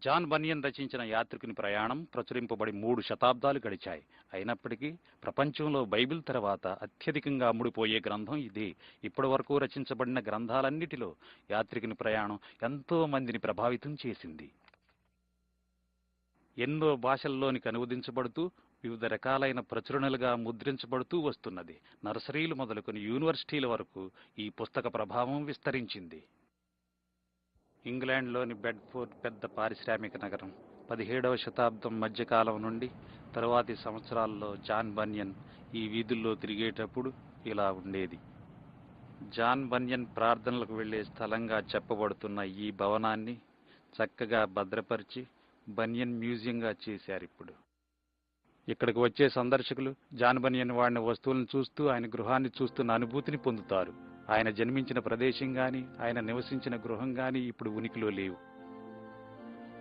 John బనియన్ రచించిన యాత్రికుని ప్రయాణం ప్రచురింపబడి 3 శతాబ్దాలు గడిచాయి. అయినప్పటికీ ప్రపంచంలో బైబిల్ తర్వాత అత్యధికంగా అమ్ముడుపోయే గ్రంథం ఇదే. ఇప్పటి వరకు రచించబడిన గ్రంథాలన్నిటిలో యాత్రికుని ప్రయాణం ఎంతో మందిని ప్రభావితం చేసింది. ఎన్నో భాషల్లోనికి అనువదించబడుతూ వివిధ రకాలైన ప్రచురణలుగా ముద్రించబడుతూ వస్తున్నది. నర్సరీలు మొదలుకొని యూనివర్సిటీల వరకు ఈ పుస్తక ప్రభావం విస్తరించింది. ఇంగ్లాండ్లోని బెడ్ఫోర్డ్ పెద్ద పారిశ్రామిక నగరం. 17వ శతాబ్దం మధ్యకాలం నుండి తరువాతి సంవత్సరాల్లో జాన్ బనియన్ ఈ వీధుల్లో తిరిగేటప్పుడు ఇలా ఉండేది. జాన్ బనియన్ ప్రార్థనలకు వెళ్లే స్థలంగా చెప్పబడుతున్న ఈ భవనాన్ని చక్కగా భద్రపరిచి బనియన్ మ్యూజియంగా చేశారిప్పుడు. ఇక్కడికి వచ్చే సందర్శకులు జాన్ బనియన్ వాడిన వస్తువులను చూస్తూ ఆయన గృహాన్ని చూస్తున్న అనుభూతిని పొందుతారు. ఆయన జన్మించిన ప్రదేశం గాని ఆయన నివసించిన గృహం గాని ఇప్పుడు ఉనికిలో లేవు.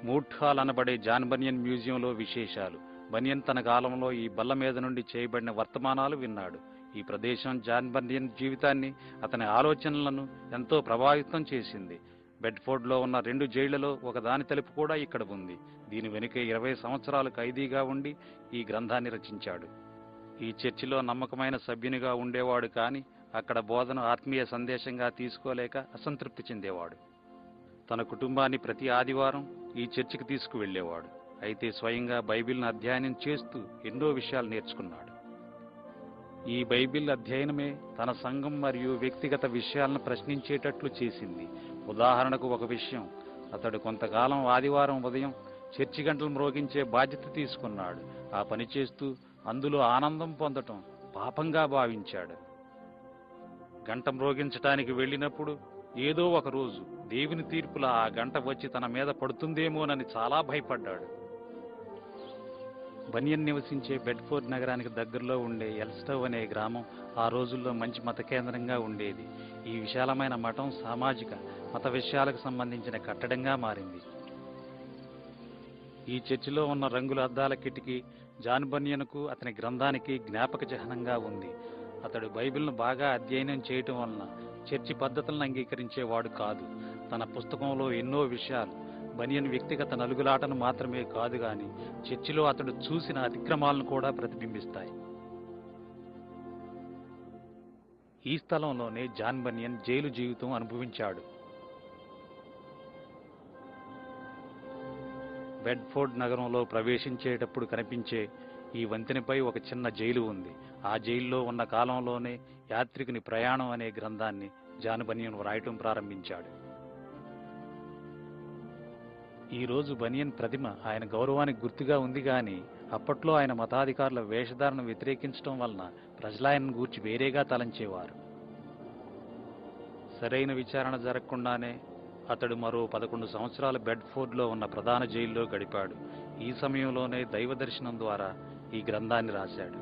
మూడ్ హాల్ అనబడే జాన్ బనియన్ మ్యూజియంలో విశేషాలు. బనియన్ తన కాలంలో ఈ బల్ల మీద నుండి చేయబడిన వర్తమానాలు విన్నాడు. ఈ ప్రదేశం జాన్ బనియన్ జీవితాన్ని, అతని ఆలోచనలను ఎంతో ప్రభావితం చేసింది. బెడ్ఫోర్డ్లో ఉన్న 2 జైళ్లలో ఒకదాని తలుపు కూడా ఇక్కడ ఉంది. దీని వెనుకే 20 సంవత్సరాలు ఖైదీగా ఉండి ఈ గ్రంథాన్ని రచించాడు. ఈ చర్చిలో నమ్మకమైన సభ్యునిగా ఉండేవాడు కానీ అక్కడ బోధన ఆత్మీయ సందేశంగా తీసుకోలేక అసంతృప్తి చెందేవాడు. తన కుటుంబాన్ని ప్రతి ఆదివారం ఈ చర్చికి తీసుకువెళ్లేవాడు. అయితే స్వయంగా బైబిల్ను అధ్యయనం చేస్తూ ఎన్నో విషయాలు నేర్చుకున్నాడు. ఈ బైబిల్ అధ్యయనమే తన సంఘం మరియు వ్యక్తిగత విషయాలను ప్రశ్నించేటట్లు చేసింది. ఉదాహరణకు ఒక విషయం, అతడు కొంతకాలం ఆదివారం ఉదయం చర్చి గంటలు మ్రోగించే బాధ్యత తీసుకున్నాడు. ఆ పని చేస్తూ అందులో ఆనందం పొందటం పాపంగా భావించాడు. గంట మ్రోగించటానికి వెళ్ళినప్పుడు ఏదో ఒక రోజు దేవుని తీర్పులా ఆ గంట వచ్చి తన మీద పడుతుందేమోనని చాలా భయపడ్డాడు. బనియన్ నివసించే బెడ్ఫోర్డ్ నగరానికి దగ్గరలో ఉండే ఎల్స్టవ్ అనే గ్రామం ఆ రోజుల్లో మంచి మత కేంద్రంగా ఉండేది. ఈ విశాలమైన మఠం సామాజిక, మత విషయాలకు సంబంధించిన కట్టడంగా మారింది. ఈ చర్చిలో ఉన్న రంగుల అద్దాల కిటికీ జాన్ బనియన్కు, అతని గ్రంథానికి జ్ఞాపక చిహ్నంగా ఉంది. అతడు బైబిల్ను బాగా అధ్యయనం చేయటం వలన చర్చి పద్ధతులను అంగీకరించేవాడు కాదు. తన పుస్తకంలో ఎన్నో విషయాలు బనియన్ వ్యక్తిగత నలుగులాటను మాత్రమే కాదు గాని చర్చిలో అతడు చూసిన అతిక్రమాలను కూడా ప్రతిబింబిస్తాయి. ఈ స్థలంలోనే జాన్ బనియన్ జైలు జీవితం అనుభవించాడు. బెడ్ఫోర్డ్ నగరంలో ప్రవేశించేటప్పుడు కనిపించే ఈ వంతెనపై ఒక చిన్న జైలు ఉంది. ఆ జైల్లో ఉన్న కాలంలోనే యాత్రికుని ప్రయాణం అనే గ్రంథాన్ని జాన్ బనియన్ వ్రాయటం ప్రారంభించాడు. ఈ రోజు బనియన్ ప్రతిమ ఆయన గౌరవానికి గుర్తుగా ఉంది గాని అప్పట్లో ఆయన మతాధికారుల వేషధారణను వ్యతిరేకించడం వలన ప్రజలు ఆయనను గూర్చి వేరేగా తలంచేవారు. సరైన విచారణ జరగకుండానే అతడు మరో 11 సంవత్సరాలు బెడ్ఫోర్డ్లో ఉన్న ప్రధాన జైల్లో గడిపాడు. ఈ సమయంలోనే దైవ దర్శనం ద్వారా ఈ గ్రంథాన్ని రాశాడు.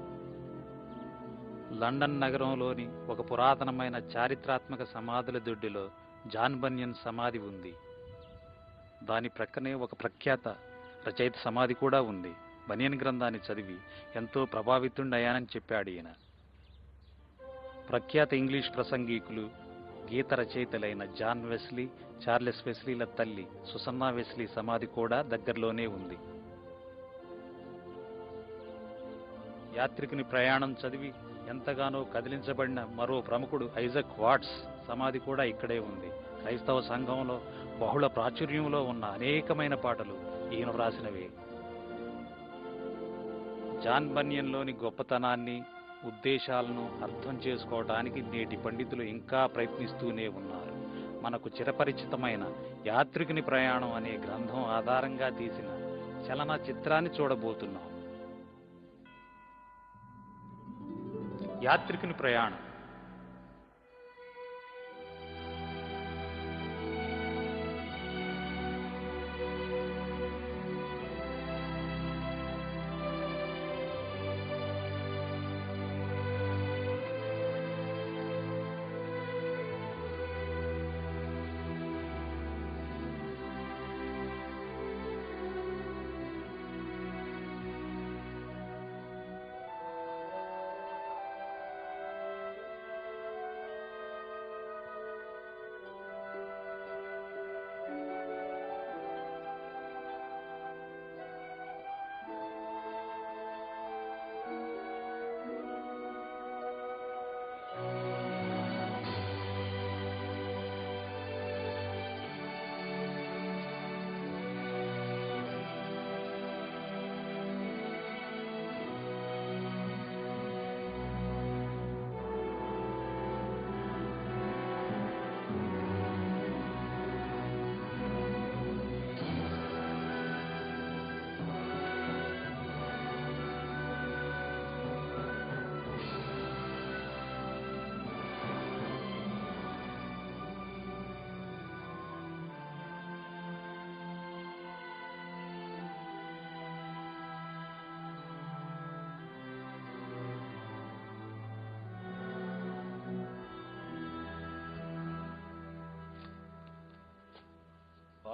లండన్ నగరంలోని ఒక పురాతనమైన చారిత్రాత్మక సమాధుల దొడ్డిలో జాన్ బనియన్ సమాధి ఉంది. దాని ప్రక్కనే ఒక ప్రఖ్యాత రచయిత సమాధి కూడా ఉంది. బనియన్ గ్రంథాన్ని చదివి ఎంతో ప్రభావితుడయ్యానని చెప్పాడు ఈయన. ప్రఖ్యాత ఇంగ్లీష్ ప్రసంగికులు, గీత రచయితలైన జాన్ వెస్లీ, చార్లెస్ వెస్లీల తల్లి సుసన్నా వెస్లీ సమాధి కూడా దగ్గరలోనే ఉంది. యాత్రికుని ప్రయాణం చదివి ఎంతగానో కదిలించబడిన మరో ప్రముఖుడు ఐజక్ వాట్స్ సమాధి కూడా ఇక్కడే ఉంది. క్రైస్తవ సంఘంలో బహుళ ప్రాచుర్యంలో ఉన్న అనేకమైన పాటలు ఈయన వ్రాసినవే. జాన్ బనియన్లోని గొప్పతనాన్ని, ఉద్దేశాలను అర్థం చేసుకోవటానికి నేటి పండితులు ఇంకా ప్రయత్నిస్తూనే ఉన్నారు. మనకు చిరపరిచితమైన యాత్రికుని ప్రయాణం అనే గ్రంథం ఆధారంగా తీసిన చలన చిత్రాన్ని చూడబోతున్నాం. యాత్రికుని ప్రయాణం.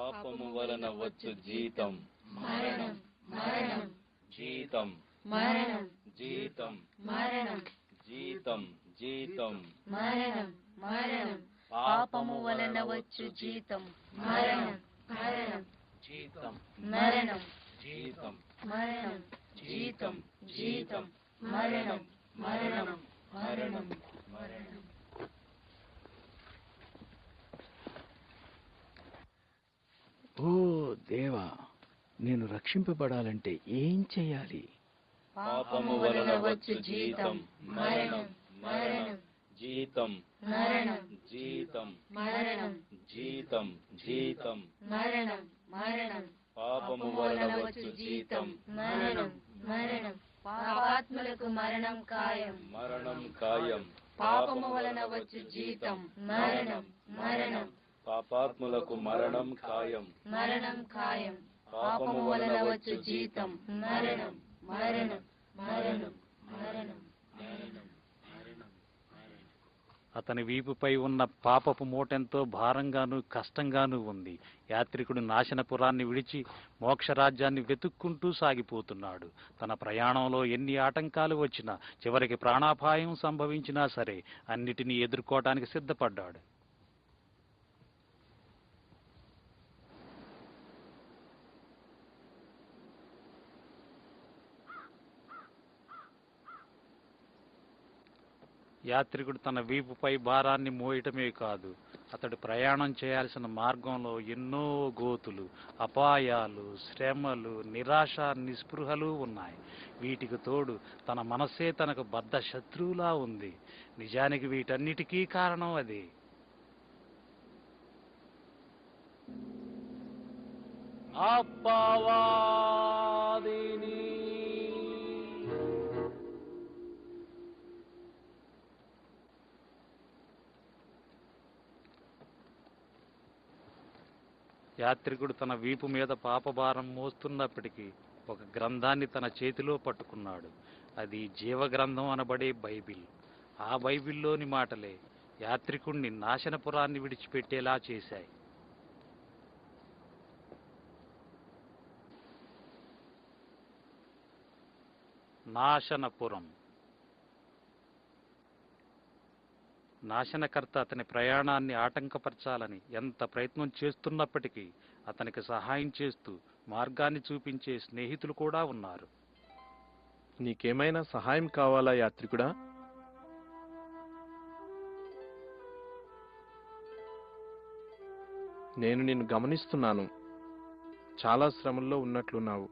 పాపము వలన వచ్చు జీతం మరణం మరణం జీతం మరణం జీతం మరణం జీతం జీతం మరణం మరణం పాపము వలన వచ్చు జీతం మరణం మరణం జీతం మరణం జీతం మరణం జీతం జీతం మరణం మరణం మరణం మరణం. ఓ దేవా, నేను రక్షింపబడాలంటే ఏం చేయాలి? పాపము వలన వచ్చు జీతం మరణం మరణం జీతం మరణం జీతం మరణం జీతం జీతం మరణం మరణం పాపము వలన వచ్చు జీతం మరణం మరణం పాపాత్ములకు మరణం ఖాయం మరణం ఖాయం పాపము వలన వచ్చు జీతం మరణం మరణం పాపాత్ములకు మరణం ఖాయం మరణం ఖాయం పాపము వలన వచ్చు జీతం మరణం మరణం మరణం మరణం మరణం. అతని వీపుపై ఉన్న పాపపు మూటెంతో భారంగాను కష్టంగానూ ఉంది. యాత్రికుడు నాశనపురాన్ని విడిచి మోక్షరాజ్యాన్ని వెతుక్కుంటూ సాగిపోతున్నాడు. తన ప్రయాణంలో ఎన్ని ఆటంకాలు వచ్చినా, చివరికి ప్రాణాపాయం సంభవించినా సరే అన్నిటినీ ఎదుర్కోవటానికి సిద్ధపడ్డాడు. యాత్రికుడు తన వీపుపై భారాన్ని మోయటమే కాదు, అతడు ప్రయాణం చేయాల్సిన మార్గంలో ఎన్నో గోతులు, అపాయాలు, శ్రమలు, నిరాశ, నిస్పృహలు ఉన్నాయి. వీటికి తోడు తన మనస్సే తనకు బద్ధ శత్రువులా ఉంది. నిజానికి వీటన్నిటికీ కారణం అదే. అపవాదిని యాత్రికుడు తన వీపు మీద పాపభారం మోస్తున్నప్పటికీ ఒక గ్రంథాన్ని తన చేతిలో పట్టుకున్నాడు. అది జీవగ్రంథం అనబడే బైబిల్. ఆ బైబిల్లోని మాటలే యాత్రికుణ్ణి నాశనపురాన్ని విడిచిపెట్టేలా చేశాయి. నాశనపురం. నాశనకర్త అతని ప్రయాణాన్ని ఆటంకపరచాలని ఎంత ప్రయత్నం చేస్తున్నప్పటికీ అతనికి సహాయం చేస్తూ మార్గాన్ని చూపించే స్నేహితులు కూడా ఉన్నారు. నీకేమైనా సహాయం కావాలా యాత్రికుడా? నేను నిన్ను గమనిస్తున్నాను. చాలా శ్రమల్లో ఉన్నట్లున్నావు.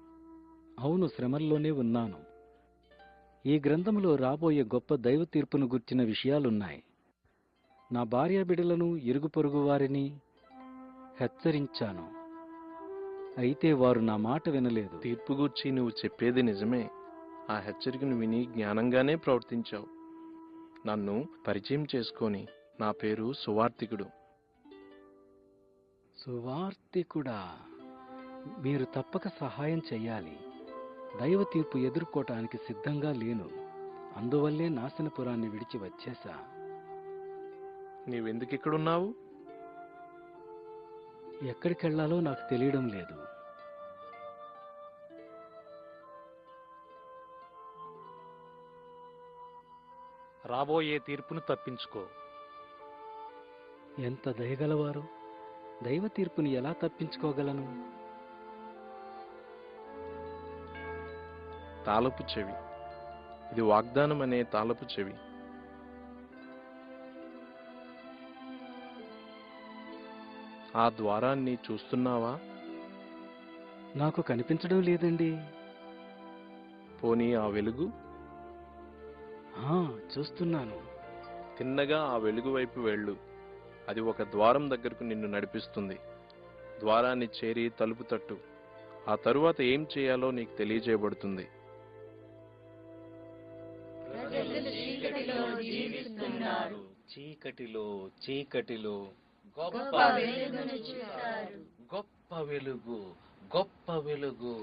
అవును, శ్రమల్లోనే ఉన్నాను. ఈ గ్రంథంలో రాబోయే గొప్ప దైవ తీర్పును గుర్చిన విషయాలున్నాయి. నా భార్య బిడ్డలను, ఇరుగు పొరుగు వారిని హెచ్చరించాను. అయితే వారు నా మాట వినలేదు. తీర్పు గూర్చి నువ్వు చెప్పేది నిజమే. ఆ హెచ్చరికను విని జ్ఞానంగానే ప్రవర్తించావు. నన్ను పరిచయం చేసుకొని, నా పేరు సువార్తికుడు. సువార్తికుడా, మీరు తప్పక సహాయం చెయ్యాలి. దైవ తీర్పు ఎదుర్కోవటానికి సిద్ధంగా లేను. అందువల్లే నాశనపురాన్ని విడిచి వచ్చేశా. నీవెందుకిక్కడున్నావు? ఎక్కడికెళ్లాలో నాకు తెలియడం లేదు. రాబోయే తీర్పును తప్పించుకో. ఎంత దయగలవారు! దైవ తీర్పుని ఎలా తప్పించుకోగలను? తాళపు చెవి. ఇది వాగ్దానం అనే తాళపు చెవి. ఆ ద్వారాన్ని చూస్తున్నావా? నాకు కనిపించడం లేదండి. పోనీ ఆ వెలుగు? చూస్తున్నాను. తిన్నగా ఆ వెలుగు వైపు వెళ్ళు. అది ఒక ద్వారం దగ్గరకు నిన్ను నడిపిస్తుంది. ద్వారాన్ని చేరి తలుపు తట్టు. ఆ తరువాత ఏం చేయాలో నీకు తెలియజేయబడుతుంది. చీకటిలో చీకటిలో గొప్ప వెలుగును చూస్తారు. గొప్ప వెలుగు, గొప్ప వెలుగు.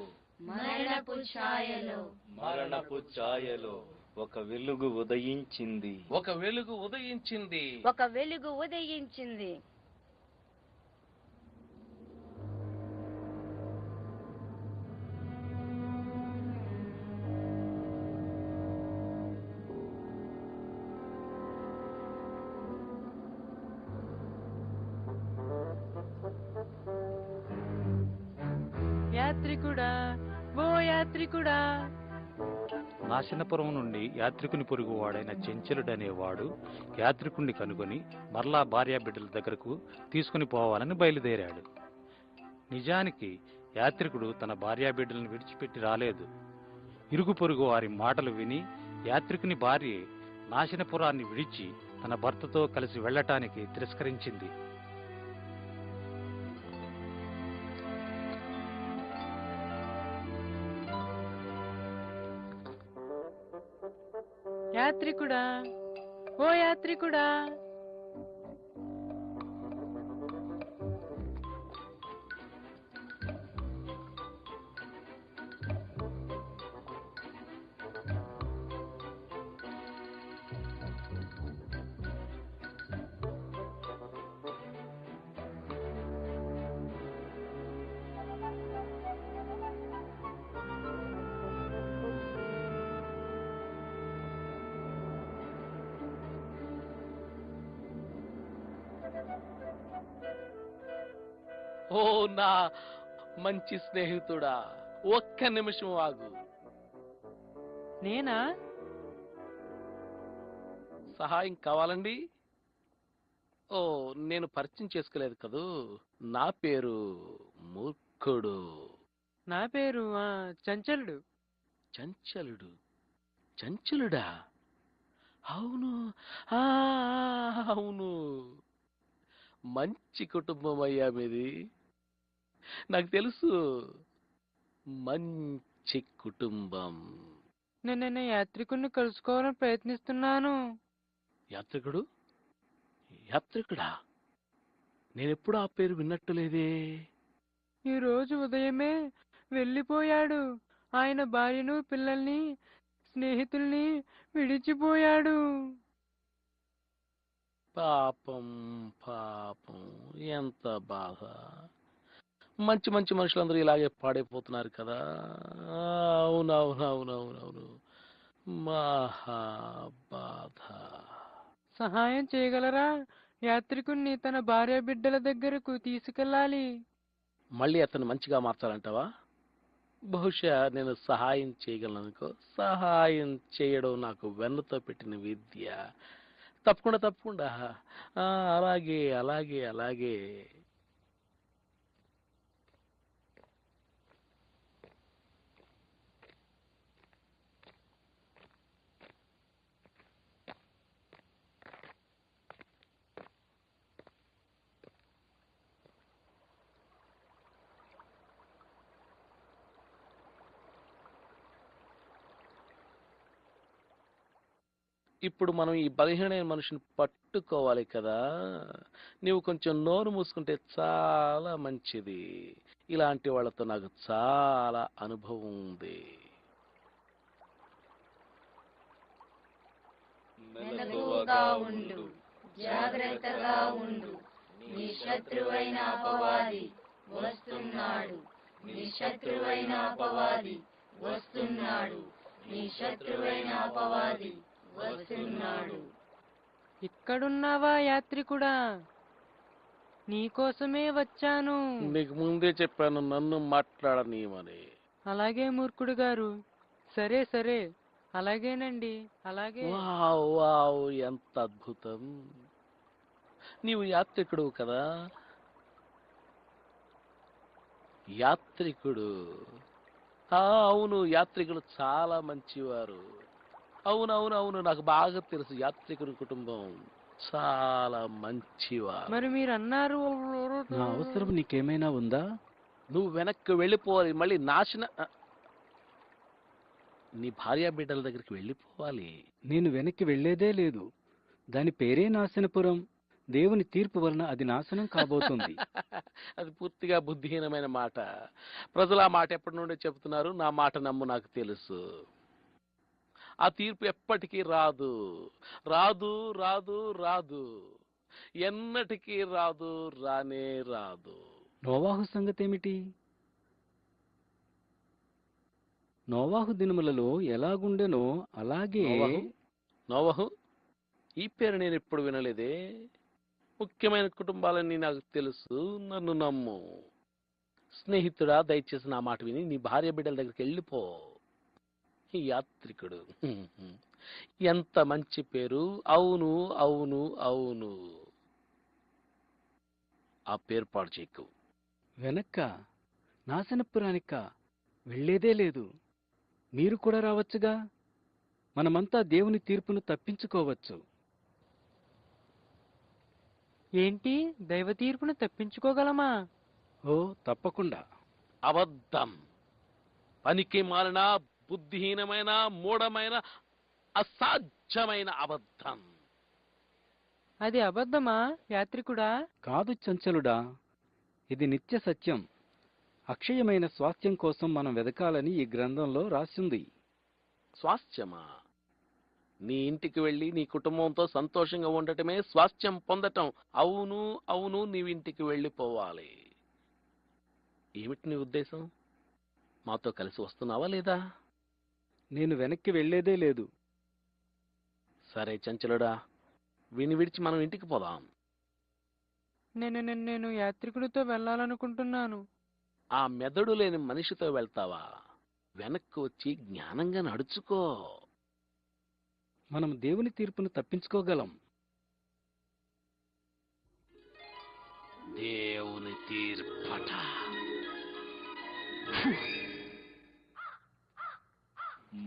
మరణపు ఛాయలో, మరణపు ఛాయలో ఒక వెలుగు ఉదయించింది. ఒక వెలుగు ఉదయించింది. ఒక వెలుగు ఉదయించింది. యాత్రికుడా, ఓ యాత్రికుడా. నాశనపురం నుండి యాత్రికుని పొరుగువాడైన చెంచలుడనేవాడు యాత్రికుణ్ణి కనుగొని మరలా భార్యాబిడ్డల దగ్గరకు తీసుకుని పోవాలని బయలుదేరాడు. నిజానికి యాత్రికుడు తన భార్యాబిడ్డలను విడిచిపెట్టి రాలేదు. ఇరుగు పొరుగు వారి మాటలు విని యాత్రికుని భార్య నాశనపురాన్ని విడిచి తన భర్తతో కలిసి వెళ్ళటానికి తిరస్కరించింది. యాత్రికుడా, ఓ యాత్రికుడా. ఓ నా మంచి స్నేహితుడా, ఒక్క నిమిషం ఆగు. నేనా? సహాయం కావాలండి? ఓ, నేను పరిచయం చేసుకోలేదు కదూ. నా పేరు మూర్ఖుడు. నా పేరు చంచలుడు. చంచలుడు? చంచలుడా? అవును, అవును. మంచి కుటుంబం అయ్యా మీది. నాకు తెలుసు, మంచి కుటుంబం. నేను యాత్రికుడిని కలుసుకోవాలని ప్రయత్నిస్తున్నాను. యాత్రికుడు? యాత్రికుడా? నేనెప్పుడు ఆ పేరు విన్నట్టు లేదే. ఈ రోజు ఉదయమే వెళ్ళిపోయాడు. ఆయన భార్యను, పిల్లల్ని, స్నేహితుల్ని విడిచిపోయాడు. పాపం పాపం, ఎంత బాధ. మంచి మంచి మనుషులందరూ ఇలాగే పాడైపోతున్నారు కదా. అవునవునవునవునవును, మహా బాధ. సహాయం చేయగలరా? యాత్రికుణ్ణి తన భార్య బిడ్డల దగ్గరకు తీసుకెళ్ళాలి. మళ్ళీ అతను మంచిగా మార్చాలంటావా? బహుశా నేను సహాయం చేయగలను అనుకో. సహాయం చేయడం నాకు వెన్నతో పెట్టిన విద్య. తప్పకుండా తప్పకుండా. అలాగే అలాగే అలాగే. ఇప్పుడు మనం ఈ బలహీనమైన మనిషిని పట్టుకోవాలి కదా. నీవు కొంచెం నోరు మూసుకుంటే చాలా మంచిది. ఇలాంటి వాళ్ళతో నాకు చాలా అనుభవం ఉంది. మెలకువగా ఉండు, జాగ్రత్తగా ఉండు. నీ శత్రువైన అపవాది వస్తున్నాడు. నీ శత్రువైన అపవాది వస్తున్నాడు. నీ శత్రువైన అపవాది వస్తున్నాడు. ఇక్కడున్నావా యాత్రికుడా? నీకోసమే వచ్చాను. నీకు ముందే చెప్పాను నన్ను మాట్లాడనీయమని. అలాగే మూర్ఖుడు గారు. సరే సరే, అలాగేనండి, అలాగే. వావ్ వావ్, ఎంత అద్భుతం. నీవు యాత్రికుడు కదా. యాత్రికుడు, అవును, యాత్రికుడు చాలా మంచివారు. అవునవునవును, నాకు బాగా తెలుసు. యాత్రికుడి కుటుంబం చాలా మంచివారు. మరి మీరు అన్నారు. నా అవసరం నీకేమైనా ఉందా? నువ్వు వెనక్కి వెళ్ళిపోవాలి. మళ్ళీ నీ భార్యా బిడ్డల దగ్గరికి వెళ్ళిపోవాలి. నేను వెనక్కి వెళ్లేదే లేదు. దాని పేరే నాశనపురం. దేవుని తీర్పు వలన అది నాశనం కాబోతుంది. అది పూర్తిగా బుద్ధిహీనమైన మాట. ప్రజలు ఆ మాట ఎప్పటి నుండి చెబుతున్నారు. నా మాట నమ్ము, నాకు తెలుసు. ఆ తీర్పు ఎప్పటికీ రాదు, రాదు రాదు రాదు, ఎన్నటికీ రాదు, రానే రాదు. నోవాహు సంగతేమిటి? నోవాహు దినములలో ఎలాగుండెనో అలాగే. నోవహు? ఈ పేరు నేను ఎప్పుడు వినలేదే. ముఖ్యమైన కుటుంబాలన్నీ నాకు తెలుసు. నన్ను నమ్ము. స్నేహితుడా, దయచేసి నా మాట విని నీ భార్య బిడ్డల దగ్గరికి వెళ్ళిపో. ఈ యాత్రికుడు ఎంత మంచి పేరు! అవును, అవును, అవును. ఆ పేరు పాడు చేయకు. వెనక్క నాశనపురానిక వెళ్ళేదే లేదు. మీరు కూడా రావచ్చుగా. మనమంతా దేవుని తీర్పును తప్పించుకోవచ్చు. ఏంటి, దైవ తీర్పును తప్పించుకోగలమా? ఓ తప్పకుండా. అబద్ధం. పనికి మాలిన, బుద్ధిహీనమైన, మూఢమైన, అసాధ్యమైన అబద్ధం. అది అబద్ధమా యాత్రికుడా? కాదు చంచలుడా, ఇది నిత్య సత్యం. అక్షయమైన స్వాస్థ్యం కోసం మనం వెదకాలని ఈ గ్రంథంలో రాసింది. స్వాస్థ్యమా? నీ ఇంటికి వెళ్ళి నీ కుటుంబంతో సంతోషంగా ఉండటమే స్వాస్థ్యం పొందటం. అవును, అవును, నీవింటికి వెళ్ళిపోవాలి. ఏమిటి నీ ఉద్దేశం? మాతో కలిసి వస్తున్నావా లేదా? నేను వెనక్కి వెళ్ళేదే లేదు. సరే చంచలుడా, వీని విడిచి మనం ఇంటికి పోదాం. నేను యాత్రికుడితో వెళ్ళాలనుకుంటున్నాను. ఆ మెదడు లేని మనిషితో వెళ్తావా? వెనక్కి వచ్చి జ్ఞానంగా నడుచుకో. మనం దేవుని తీర్పును తప్పించుకోగలం. దేవుని తీర్పట.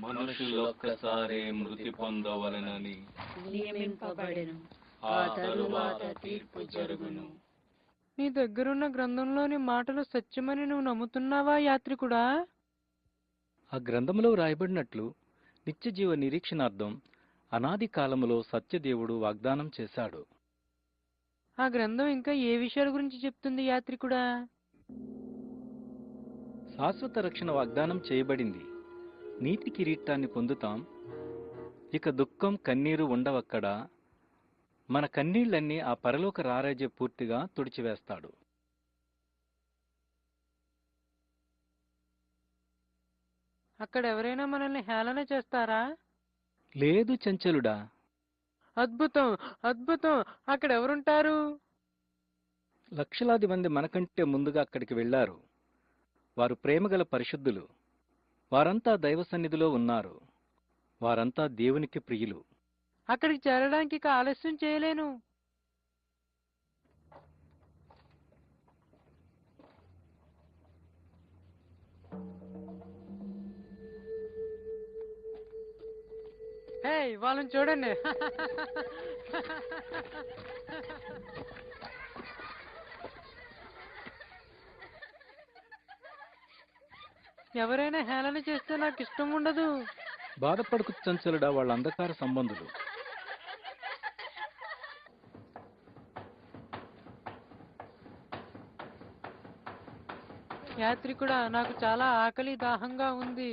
మనుషులొక్కసారే మృతి పొందవలెనని నియమింపబడెను. ఆ తరువాత తీర్పు జరుగును. నీ దగ్గరున్న గ్రంథంలోని మాటలు సత్యమని నువ్వు నమ్ముతున్నావా యాత్రికుడా? ఆ గ్రంథములో రాయబడినట్లు నిత్యజీవ నిరీక్షణార్థం అనాది కాలములో సత్యదేవుడు వాగ్దానం చేశాడు. ఆ గ్రంథం ఇంకా ఏ విషయాల గురించి చెప్తుంది యాత్రికుడా? శాశ్వత రక్షణ వాగ్దానం చేయబడింది. నీతి కిరీటాన్ని పొందుతాం. ఇక దుఃఖం, కన్నీరు ఉండవక్కడ. మన కన్నీళ్లన్నీ ఆ పరలోక రారాజే పూర్తిగా తుడిచివేస్తాడు. అక్కడ ఎవరైనా మనల్ని హేళన చేస్తారా? లేదు చంచలుడా. అద్భుతం, అద్భుతం. అక్కడ ఎవరుంటారు? లక్షలాది మంది మనకంటే ముందుగా అక్కడికి వెళ్లారు. వారు ప్రేమగల పరిశుద్ధులు. వారంతా దైవ సన్నిధిలో ఉన్నారు. వారంతా దేవునికి ప్రియులు. అక్కడికి చేరడానికి ఇక ఆలస్యం చేయలేను. హే, వాళ్ళని చూడండి. ఎవరైనా హేళన చేస్తే నాకు ఇష్టం ఉండదు. బాధపడకు చంచలుడా, వాళ్ళ అంధకార సంబంధులు. యాత్రికుడా, నాకు చాలా ఆకలి, దాహంగా ఉంది.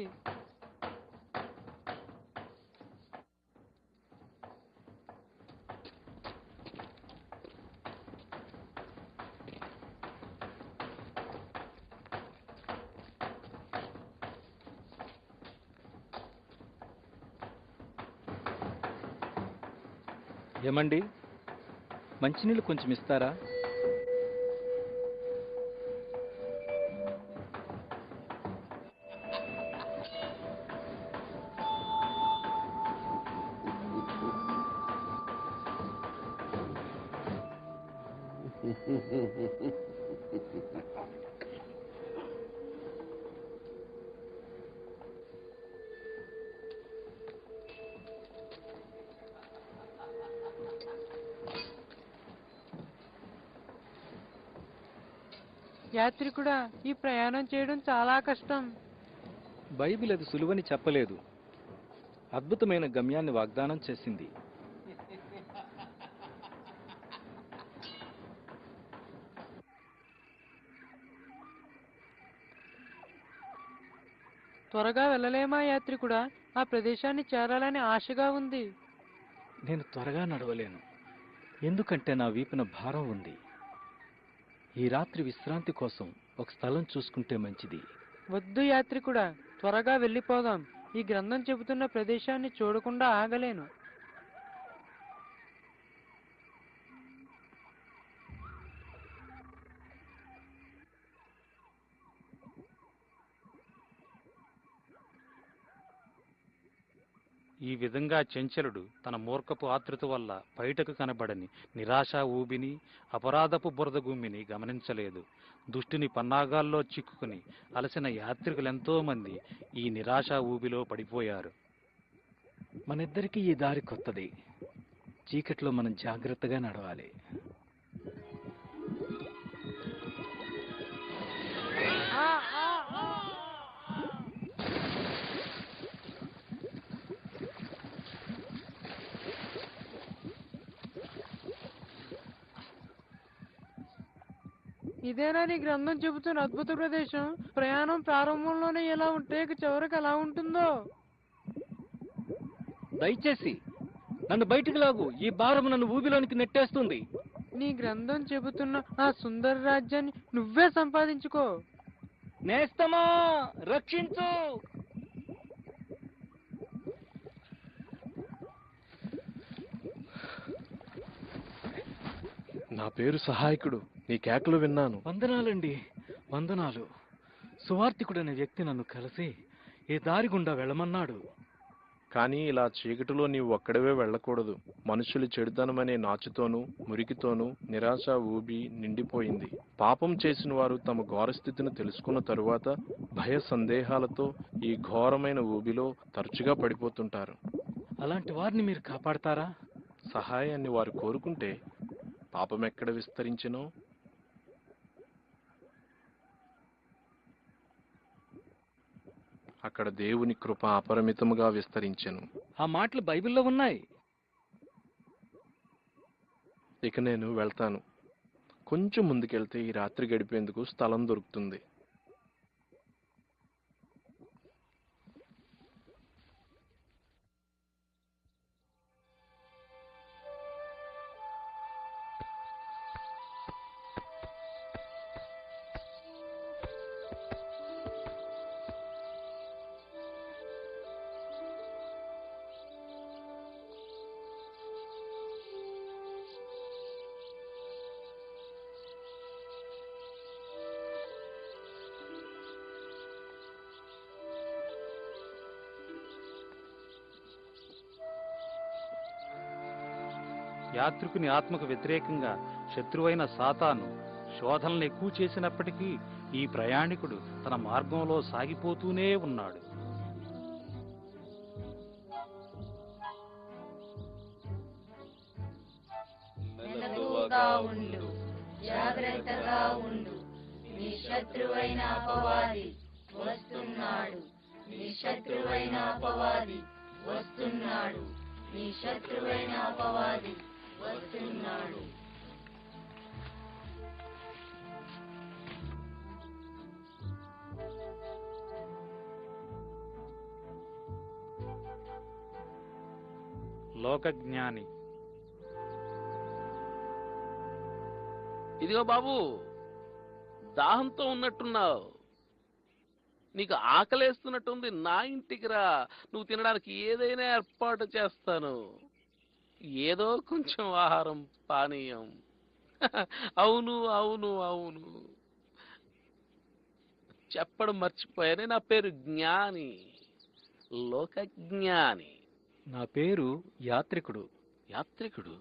ఏమండి, మంచినీళ్ళు కొంచెం ఇస్తారా? యాత్రికుడా, ఈ ప్రయాణం చేయడం చాలా కష్టం. బైబిల్ అది సులువని చెప్పలేదు. అద్భుతమైన గమ్యాన్ని వాగ్దానం చేసింది. త్వరగా వెళ్ళలేమా యాత్రికుడా? ఆ ప్రదేశాన్ని చేరాలని ఆశగా ఉంది. నేను త్వరగా నడవలేను. ఎందుకంటే నా వీపున భారం ఉంది. ఈ రాత్రి విశ్రాంతి కోసం ఒక స్థలం చూసుకుంటే మంచిది. వద్దు యాత్రికుడా, త్వరగా వెళ్ళిపోదాం. ఈ గ్రంథం చెబుతున్న ప్రదేశాన్ని చూడకుండా ఆగలేను. ఈ విధంగా చెంచలుడు తన మూర్ఖపు ఆతృత వల్ల బయటకు కనబడని నిరాశ ఊబిని, అపరాధపు బురద గుమ్మిని గమనించలేదు. దుష్టుని పన్నాగాల్లో చిక్కుకుని అలసిన యాత్రికులెంతో మంది ఈ నిరాశ ఊబిలో పడిపోయారు. మనిద్దరికీ ఈ దారి కొత్తది. చీకట్లో మనం జాగ్రత్తగా నడవాలి. ఇదేనా నీ గ్రంథం చెబుతున్న అద్భుత ప్రదేశం? ప్రయాణం ప్రారంభంలోనే ఎలా ఉంటే ఇక చివరికి ఎలా ఉంటుందో. దయచేసి నన్ను బయటికి లాగు. ఈ భారం నన్ను ఊబిలోనికి నెట్టేస్తుంది. నీ గ్రంథం చెబుతున్న ఆ సుందర రాజ్యాన్ని నువ్వే సంపాదించుకో. నేస్తమా, రక్షించు. నా పేరు సహాయకుడు. నీ కేకలు విన్నాను. వందనాలండి, వందనాలు. సువార్తికుడనే వ్యక్తి నన్ను కలిసి ఈ దారి గుండా వెళ్ళమన్నాడు. కానీ ఇలా చీకటిలో నీవు ఒక్కడవే వెళ్ళకూడదు. మనుషులు చెడుతనమనే నాచుతోనూ మురికితోనూ నిరాశ ఊబి నిండిపోయింది. పాపం చేసిన వారు తమ ఘోరస్థితిని తెలుసుకున్న తరువాత భయ సందేహాలతో ఈ ఘోరమైన ఊబిలో తరచుగా పడిపోతుంటారు. అలాంటి వారిని మీరు కాపాడతారా? సహాయాన్ని వారు కోరుకుంటే పాపం ఎక్కడ విస్తరించినో అక్కడ దేవుని కృప అపరిమితముగా విస్తరించెను. ఆ మాటలు బైబిల్లో ఉన్నాయి. ఇక నేను వెళ్తాను. కొంచెం ముందుకెళ్తే ఈ రాత్రి గడిపేందుకు స్థలం దొరుకుతుంది. యాత్రికుని ఆత్మకు వ్యతిరేకంగా శత్రువైన సాతాను శోధనలు ఎక్కువ చేసినప్పటికీ ఈ ప్రయాణికుడు తన మార్గంలో సాగిపోతూనే ఉన్నాడు. మెలకువగా ఉండు, జాగ్రత్తగా ఉండు. నీ శత్రువైన అపవాది వస్తున్నాడు. నీ శత్రువైన అపవాది వస్తున్నాడు. నీ శత్రువైన అపవాది వస్తున్నాడు. లోకజ్ఞాని. ఇదిగో బాబు, దాహంతో ఉన్నట్టున్నావు. నీకు ఆకలేస్తున్నట్టుంది. నా ఇంటికి రా, నువ్వు తినడానికి ఏదైనా ఏర్పాటు చేస్తాను. ఏదో కొంచెం ఆహారం, పానీయం. అవును అవును అవును, చెప్పడం మర్చిపోయానే. నా పేరు జ్ఞాని, లోక జ్ఞాని. నా పేరు యాత్రికుడు. యాత్రికుడు?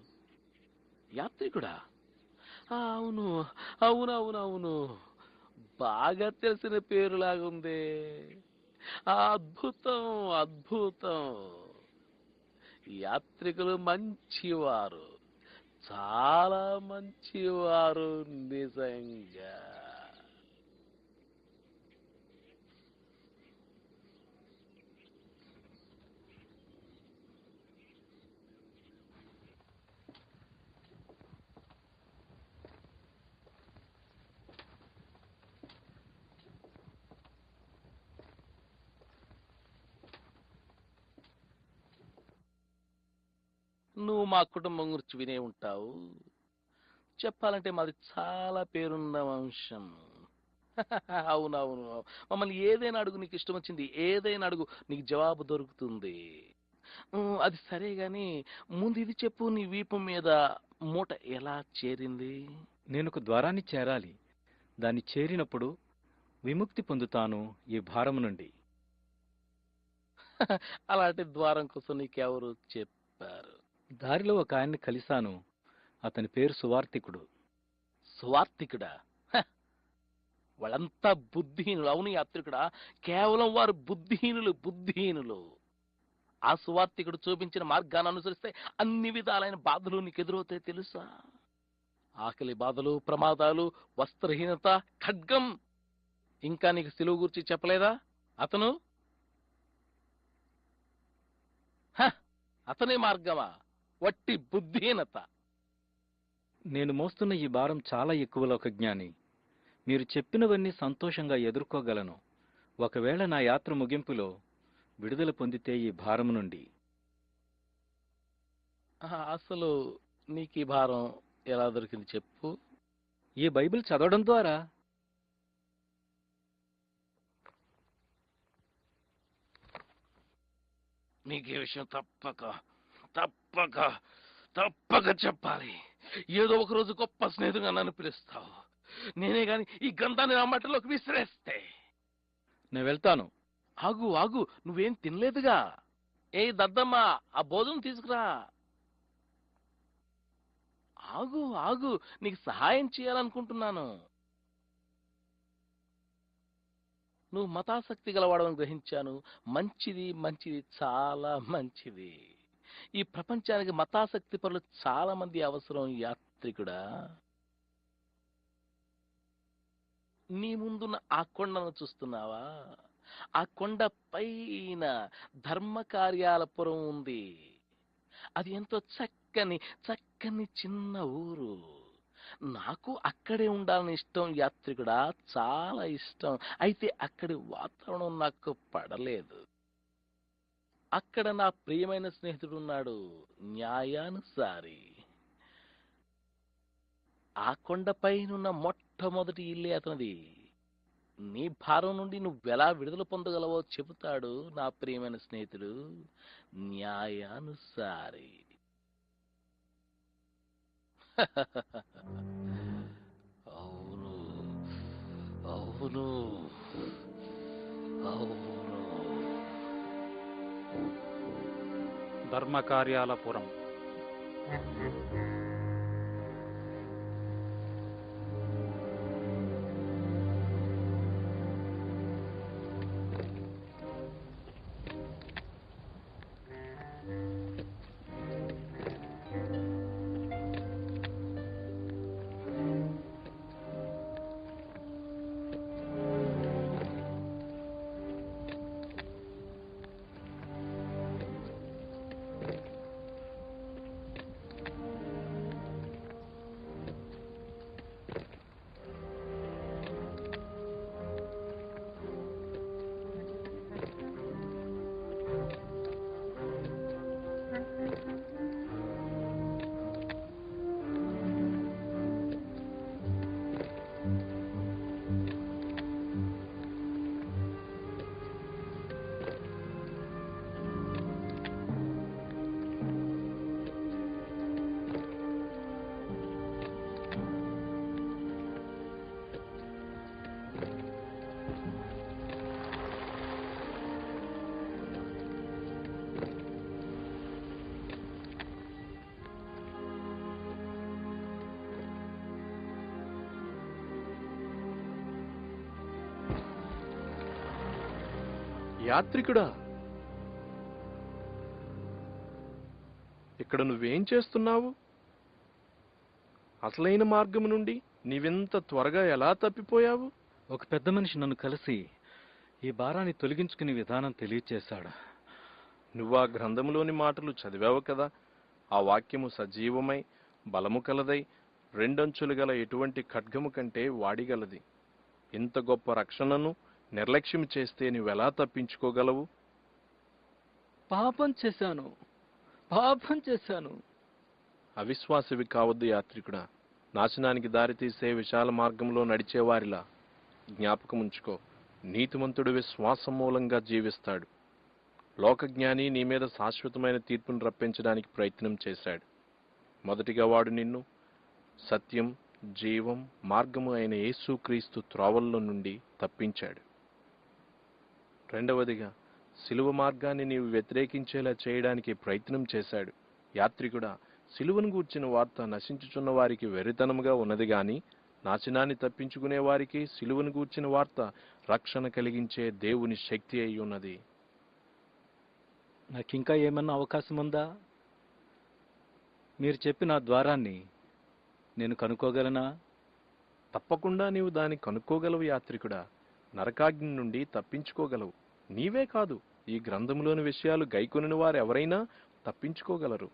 యాత్రికుడా? అవును అవును అవును అవును, బాగా తెలిసిన పేరులాగుంది. అద్భుతం అద్భుతం. యాత్రికులు మంచివారు, చాలా మంచివారు నిజంగా. నువ్వు మా కుటుంబం గురించి వినే ఉంటావు. చెప్పాలంటే మాది చాలా పేరున్న వంశం. అవునవును, మమ్మల్ని ఏదైనా అడుగు, నీకు ఇష్టం వచ్చింది ఏదైనా అడుగు, నీకు జవాబు దొరుకుతుంది. అది సరే గాని ముందు ఇది చెప్పు, నీ వీపు మీద మూట ఎలా చేరింది? నేను ఒక ద్వారాన్ని చేరాలి. దాన్ని చేరినప్పుడు విముక్తి పొందుతాను ఈ భారము నుండి. అలాంటి ద్వారం కోసం నీకెవరు చెప్పారు? దారిలో ఒక ఆయన్ని కలిశాను. అతని పేరు సువార్తికుడు. స్వార్థికుడా? హ! వాళ్ళంతా బుద్ధిహీనులు. అవును యాత్రికుడా, కేవలం వారు బుద్ధిహీనులు. ఆ సువార్తికుడు చూపించిన మార్గాన్ని అనుసరిస్తే అన్ని విధాలైన బాధలు నీకు ఎదురవుతాయి తెలుసా? ఆకలి బాధలు, ప్రమాదాలు, వస్త్రహీనత, ఖడ్గం. ఇంకా నీకు సిలువ గురించి చెప్పలేదా అతను? హ! అతనే మార్గమా? వట్టి బుద్ధిహీనత. నేను మోస్తున్న ఈ భారం చాలా ఎక్కువ లోకజ్ఞాని. మీరు చెప్పినవన్నీ సంతోషంగా ఎదుర్కోగలను. ఒకవేళ నా యాత్ర ముగింపులో విడుదల పొందితే ఈ భారం నుండి. అసలు నీకు ఈ భారం ఎలా దొరికింది చెప్పు? ఈ బైబిల్ చదవడం ద్వారా. నీకు ఈ విషయం తప్పక చెప్పాలి. ఏదో ఒక రోజు గొప్ప స్నేహితుగా నన్ను పిలుస్తావు. నేనే గాని ఈ గ్రంథాన్ని నా మట్టిలోకి విసిరేస్తే. నేను వెళ్తాను. ఆగు, నువ్వేం తినలేదుగా. ఏ దద్దమ్మ, ఆ భోజనం తీసుకురా. ఆగు, నీకు సహాయం చేయాలనుకుంటున్నాను. నువ్వు మతాసక్తి గలవాడని గ్రహించాను. మంచిది, చాలా మంచిది. ఈ ప్రపంచానికి మతాసక్తి పరులు చాలా మంది అవసరం యాత్రికుడా. నీ ముందున్న ఆ కొండను చూస్తున్నావా? ఆ కొండ పైన ధర్మ కార్యాలపురం ఉంది. అది ఎంతో చక్కని చిన్న ఊరు. నాకు అక్కడే ఉండాలని ఇష్టం యాత్రికుడా, చాలా ఇష్టం. అయితే అక్కడి వాతావరణం నాకు పడలేదు. అక్కడ నా ప్రియమైన స్నేహితుడు ఉన్నాడు, న్యాయానుసారి. ఆ కొండపైనున్న మొట్టమొదటి ఇల్లే అతనిది. నీ భారం నుండి నువ్వెలా విడుదల పొందగలవో చెబుతాడు నా ప్రియమైన స్నేహితుడు, న్యాయానుసారి. అవును. ధర్మకార్యాలపురం. యాత్రికుడా, ఇక్కడ నువ్వేం చేస్తున్నావు? అసలైన మార్గం నుండి నీవింత త్వరగా ఎలా తప్పిపోయావు? ఒక పెద్ద మనిషి నన్ను కలిసి ఈ భారాన్ని తొలగించుకునే విధానం తెలియచేశాడు. నువ్వు ఆ గ్రంథములోని మాటలు చదివావు కదా? ఆ వాక్యము సజీవమై బలము కలదై రెండంచులు గల ఎటువంటి ఖడ్గము కంటే వాడిగలది. ఇంత గొప్ప రక్షణను నిర్లక్ష్యం చేస్తే నువ్వెలా తప్పించుకోగలవు? పాపం చేశాను. అవిశ్వాసివి కావద్దు యాత్రికుడా. నాశనానికి దారితీసే విశాల మార్గంలో నడిచేవారిలా జ్ఞాపకముంచుకో, నీతిమంతుడు విశ్వాసం మూలంగా జీవిస్తాడు. లోకజ్ఞాని నీ మీద శాశ్వతమైన తీర్పును రప్పించడానికి ప్రయత్నం చేశాడు. మొదటిగా వాడు నిన్ను సత్యం, జీవం, మార్గము అయిన యేసుక్రీస్తు త్రోవల్లో నుండి తప్పించాడు. రెండవదిగా సిలువ మార్గాన్ని నీవు వ్యతిరేకించేలా చేయడానికి ప్రయత్నం చేశాడు. యాత్రికుడా, సిలువను గూర్చిన వార్త నశించుచున్న వారికి వెర్రితనముగా ఉన్నది గాని, నాశనాన్ని తప్పించుకునే వారికి సిలువను గూర్చిన వార్త రక్షణ కలిగించే దేవుని శక్తి అయి ఉన్నది. నాకింకా ఏమన్నా అవకాశం ఉందా? మీరు చెప్పిన ఆ ద్వారాన్ని నేను కనుక్కోగలనా? తప్పకుండా నీవు దాన్ని కనుక్కోగలవు యాత్రికుడా. నరకాగ్ని నుండి తప్పించుకోగలవు. నీవే కాదు, ఈ గ్రంథంలోని విషయాలు గైకొనిన వారెవరైనా తప్పించుకోగలరు.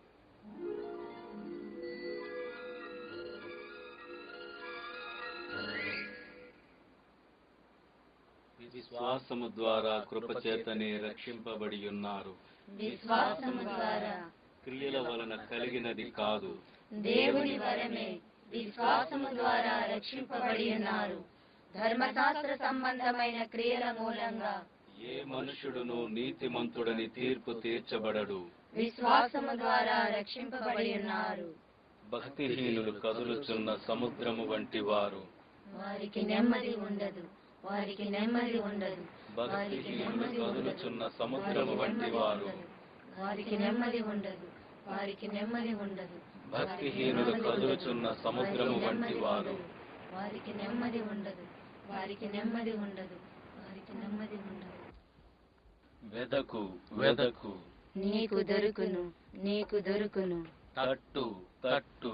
విశ్వాసము ద్వారా కృపచేతనే రక్షింపబడి ఉన్నారు. విశ్వాసము ద్వారా క్రియల వలన కలిగినది కాదు. దేవుని వరమే విశ్వాసము ద్వారా రక్షింపబడి ఉన్నారు. ధర్మశాస్త్ర సంబంధమైన క్రియల మూలంగా ఏ మనుషుడును నీతిమంతుడని తీర్పు తీర్చబడడు. విశ్వాసము ద్వారా రక్షింపబడి ఉన్నారు. భక్తిహీనులు కదులుచున్న సముద్రము వంటి వారు. వారికి నెమ్మది ఉండదు, వారికి నెమ్మది ఉండదు, వారికి భక్తిహీనులు నెమ్మది ఉండదు, కదులుచున్న సముద్రము వంటి వారు. వారికి నెమ్మది ఉండదు, వారికి నెమ్మది ఉండదు, భక్తిహీనులు కదులుచున్న సముద్రము వంటి వారు. వారికి నెమ్మది ఉండదు, వారికి నెమ్మది ఉండదు, వారికి నెమ్మది ఉండదు. వెదకు వెదకు, నీకు దొరుకును, నీకు దొరుకును, తట్టు తట్టు,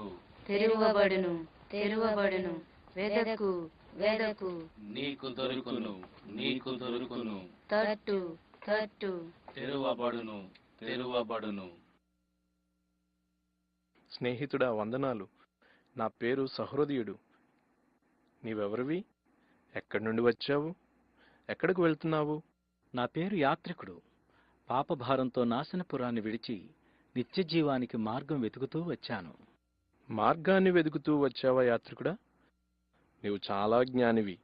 తెరువబడును, తెరువబడును, వెదకు, వెదకు, నీకు దొరుకును, నీకు దొరుకును, తట్టు, తట్టు. తెరువబడును, తెరువబడును. స్నేహితుడా, వందనాలు. నా పేరు సహృదయుడు. నీవెవరివి? ఎక్కడి నుండి వచ్చావు? ఎక్కడికి వెళ్తున్నావు? నా పేరు యాత్రికుడు. పాపభారంతో నాశనపురాన్ని విడిచి నిత్యజీవానికి మార్గం వెతుకుతూ వచ్చాను. మార్గాన్ని వెతుకుతూ వచ్చావా యాత్రికుడా? నీవు చాలా జ్ఞానివి.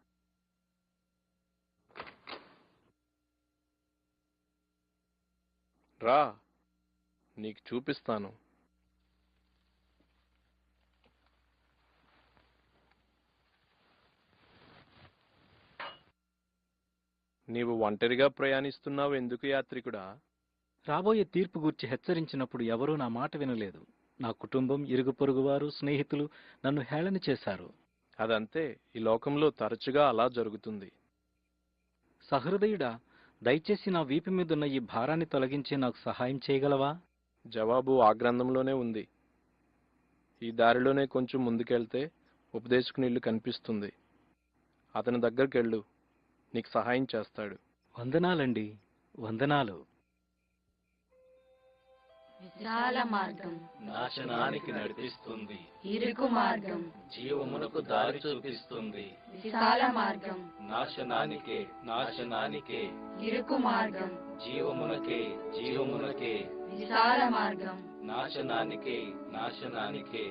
రా, నీకు చూపిస్తాను. నీవు ఒంటరిగా ప్రయాణిస్తున్నావు ఎందుకు యాత్రికుడా? రాబోయే తీర్పు గూర్చి హెచ్చరించినప్పుడు ఎవరూ నా మాట వినలేదు. నా కుటుంబం, ఇరుగు పొరుగువారు, స్నేహితులు నన్ను హేళన చేశారు. అదంతే, ఈ లోకంలో తరచుగా అలా జరుగుతుంది. సహృదయుడా, దయచేసి నా వీపు మీదున్న ఈ భారాన్ని తొలగించి నాకు సహాయం చేయగలవా? జవాబు ఆ గ్రంథంలోనే ఉంది. ఈ దారిలోనే కొంచెం ముందుకెళ్తే ఉపదేశకుని ఇల్లు కనిపిస్తుంది. అతని దగ్గరికెళ్ళు, నీకు సహాయం చేస్తాడు. వందనాలండి, వందనాలు. విశాల మార్గం, నాశనానికి నడిపిస్తుంది. ఇరుకు మార్గం, జీవమునకు దారి చూపిస్తుంది. విశాల మార్గం, నాశనానికే, నాశనానికే, ఇరుకు మార్గం, జీవమునకే, జీవమునకే, విశాల మార్గం. నాశనానికే, నాశనానికే.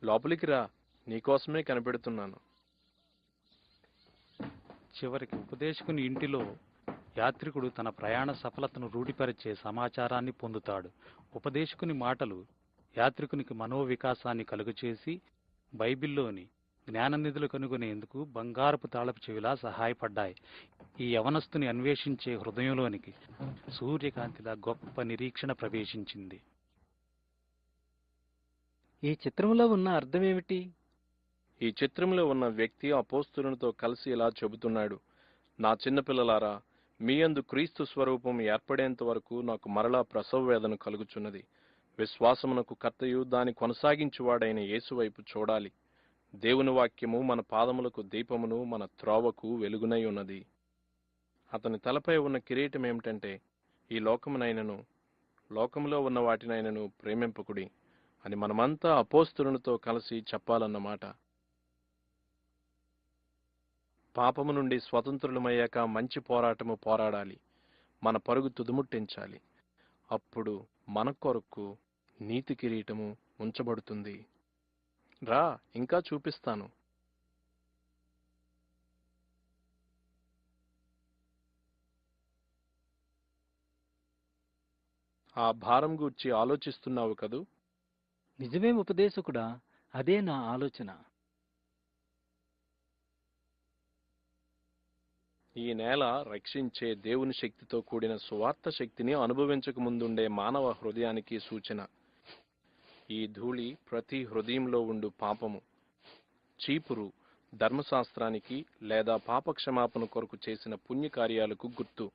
లోపలికి రా, నీకోసమే కనిపెడుతున్నాను. చివరికి ఉపదేశకుని ఇంటిలో యాత్రికుడు తన ప్రయాణ సఫలతను రూఢిపరిచే సమాచారాన్ని పొందుతాడు. ఉపదేశకుని మాటలు యాత్రికునికి మనోవికాసాన్ని కలుగచేసి బైబిల్లోని జ్ఞాననిధులు కనుగొనేందుకు బంగారపు తాళపు చెవిలా సహాయపడ్డాయి. ఈ యవనస్తుని అన్వేషించే హృదయంలోనికి సూర్యకాంతిలా గొప్ప నిరీక్షణ ప్రవేశించింది. ఈ చిత్రంలో ఉన్న అర్థమేమిటి? ఈ చిత్రంలో ఉన్న వ్యక్తి అపోస్తులతో కలిసి ఇలా చెబుతున్నాడు: నా చిన్నపిల్లలారా, మీ యందు క్రీస్తు స్వరూపం ఏర్పడేంత వరకు నాకు మరలా ప్రసవ వేదన కలుగుచున్నది. విశ్వాసమునకు కర్తయు దాని కొనసాగించువాడైన యేసు వైపు చూడాలి. దేవుని వాక్యము మన పాదములకు దీపమును, మన త్రోవకు వెలుగునై ఉన్నది. అతని తలపై ఉన్న కిరీటం ఏమిటంటే, ఈ లోకమునైనను లోకములో ఉన్న వాటినైనను ప్రేమింపకుడి అని మనమంతా అపోస్తులతో కలిసి చెప్పాలన్నమాట. పాపము నుండి స్వతంత్రులమయ్యాక మంచి పోరాటము పోరాడాలి. మన పరుగు తుదుముట్టించాలి. అప్పుడు మన కొరకు నీతి కిరీటము ఉంచబడుతుంది. రా, ఇంకా చూపిస్తాను. ఆ భారం గూర్చి ఆలోచిస్తున్నావు కదూ? నిజమే ఉపదేశకుడా, అదే నా ఆలోచన. ఈ నేల రక్షించే దేవుని శక్తితో కూడిన సువార్త శక్తిని అనుభవించక ముందుండే మానవ హృదయానికి సూచన. ఈ ధూళి ప్రతి హృదయంలో ఉండు పాపము, చీపురు ధర్మశాస్త్రానికి లేదా పాపక్షమాపణ కొరకు చేసిన పుణ్యకార్యాలకు గుర్తు.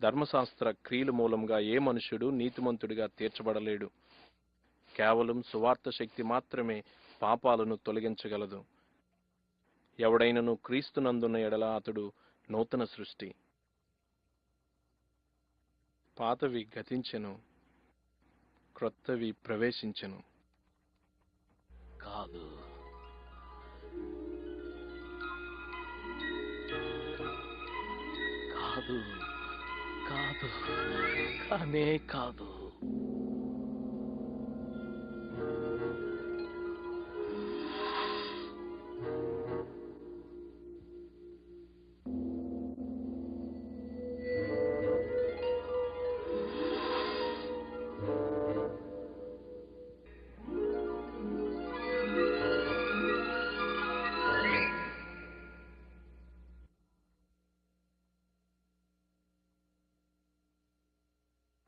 ధర్మశాస్త్ర క్రియల మూలంగా ఏ మనుష్యుడు నీతిమంతుడిగా తీర్చబడలేడు. కేవలం సువార్త శక్తి మాత్రమే పాపాలను తొలగించగలదు. ఎవడైనను క్రీస్తునందున్న ఎడల అతడు నూతన సృష్టి. పాతవి గతించెను, క్రొత్తవి ప్రవేశించెను. కాదు, కాదు, కాదు, కానే కాదు.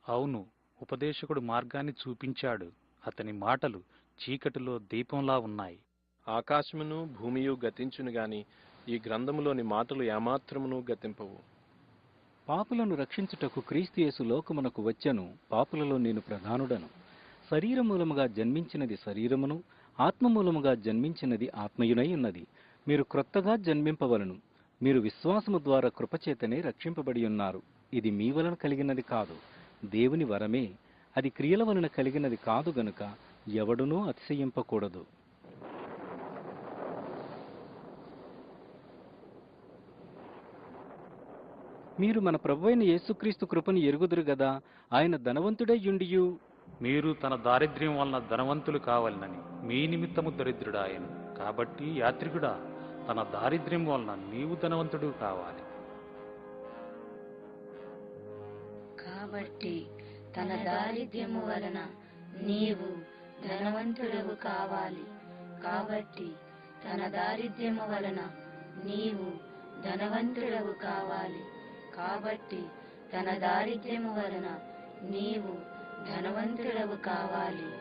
అవును, ఉపదేశకుడు మార్గాన్ని చూపించాడు. అతని మాటలు చీకటిలో దీపంలా ఉన్నాయి. ఆకాశమును భూమియు గతించును గాని ఈ గ్రంథములోని మాటలు ఏమాత్రమును గతింపవు. పాపులను రక్షించుటకు క్రీస్తు యేసు లోకమునకు వచ్చెను. పాపులలో నేను ప్రధానుడను. శరీరమూలముగా జన్మించినది శరీరమును, ఆత్మమూలముగా జన్మించినది ఆత్మయునై ఉన్నది. మీరు క్రొత్తగా జన్మింపవలను. మీరు విశ్వాసము ద్వారా కృపచేతనే రక్షింపబడి ఉన్నారు. ఇది మీ వలన కలిగినది కాదు, దేవుని వరమే. అది క్రియల వలన కలిగినది కాదు గనుక ఎవడునూ అతిశయింపకూడదు. మీరు మన ప్రభువైన యేసుక్రీస్తు కృపను ఎరుగుదురు గదా. ఆయన ధనవంతుడై యుండియు మీరు తన దారిద్ర్యం వలన ధనవంతులు కావాలని మీ నిమిత్తము దరిద్రుడాయను. కాబట్టి యాత్రికుడా, తన దారిద్ర్యం వలన నీవు ధనవంతుడు కావాలి. కాబట్టి తన దారిద్ర్యము వలన నీవు ధనవంతుడవు కావాలి. కాబట్టి తన దారిద్ర్యము వలన నీవు ధనవంతుడవు కావాలి. కాబట్టి తన దారిద్ర్యము వలన నీవు ధనవంతుడవు కావాలి.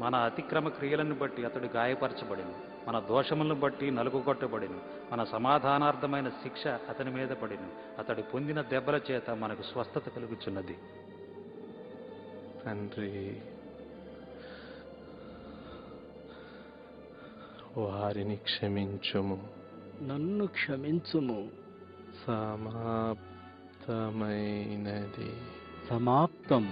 మన అతిక్రమ క్రియలను బట్టి అతడు గాయపరచబడిను, మన దోషములను బట్టి నలుగుకొట్టబడిను. మన సమాధానార్థమైన శిక్ష అతని మీద పడిను. అతడు పొందిన దెబ్బల చేత మనకు స్వస్థత కలుగుచున్నది. తండ్రి, వారిని క్షమించుము. నన్ను క్షమించుము. సమాప్తమైనది. సమాప్తం.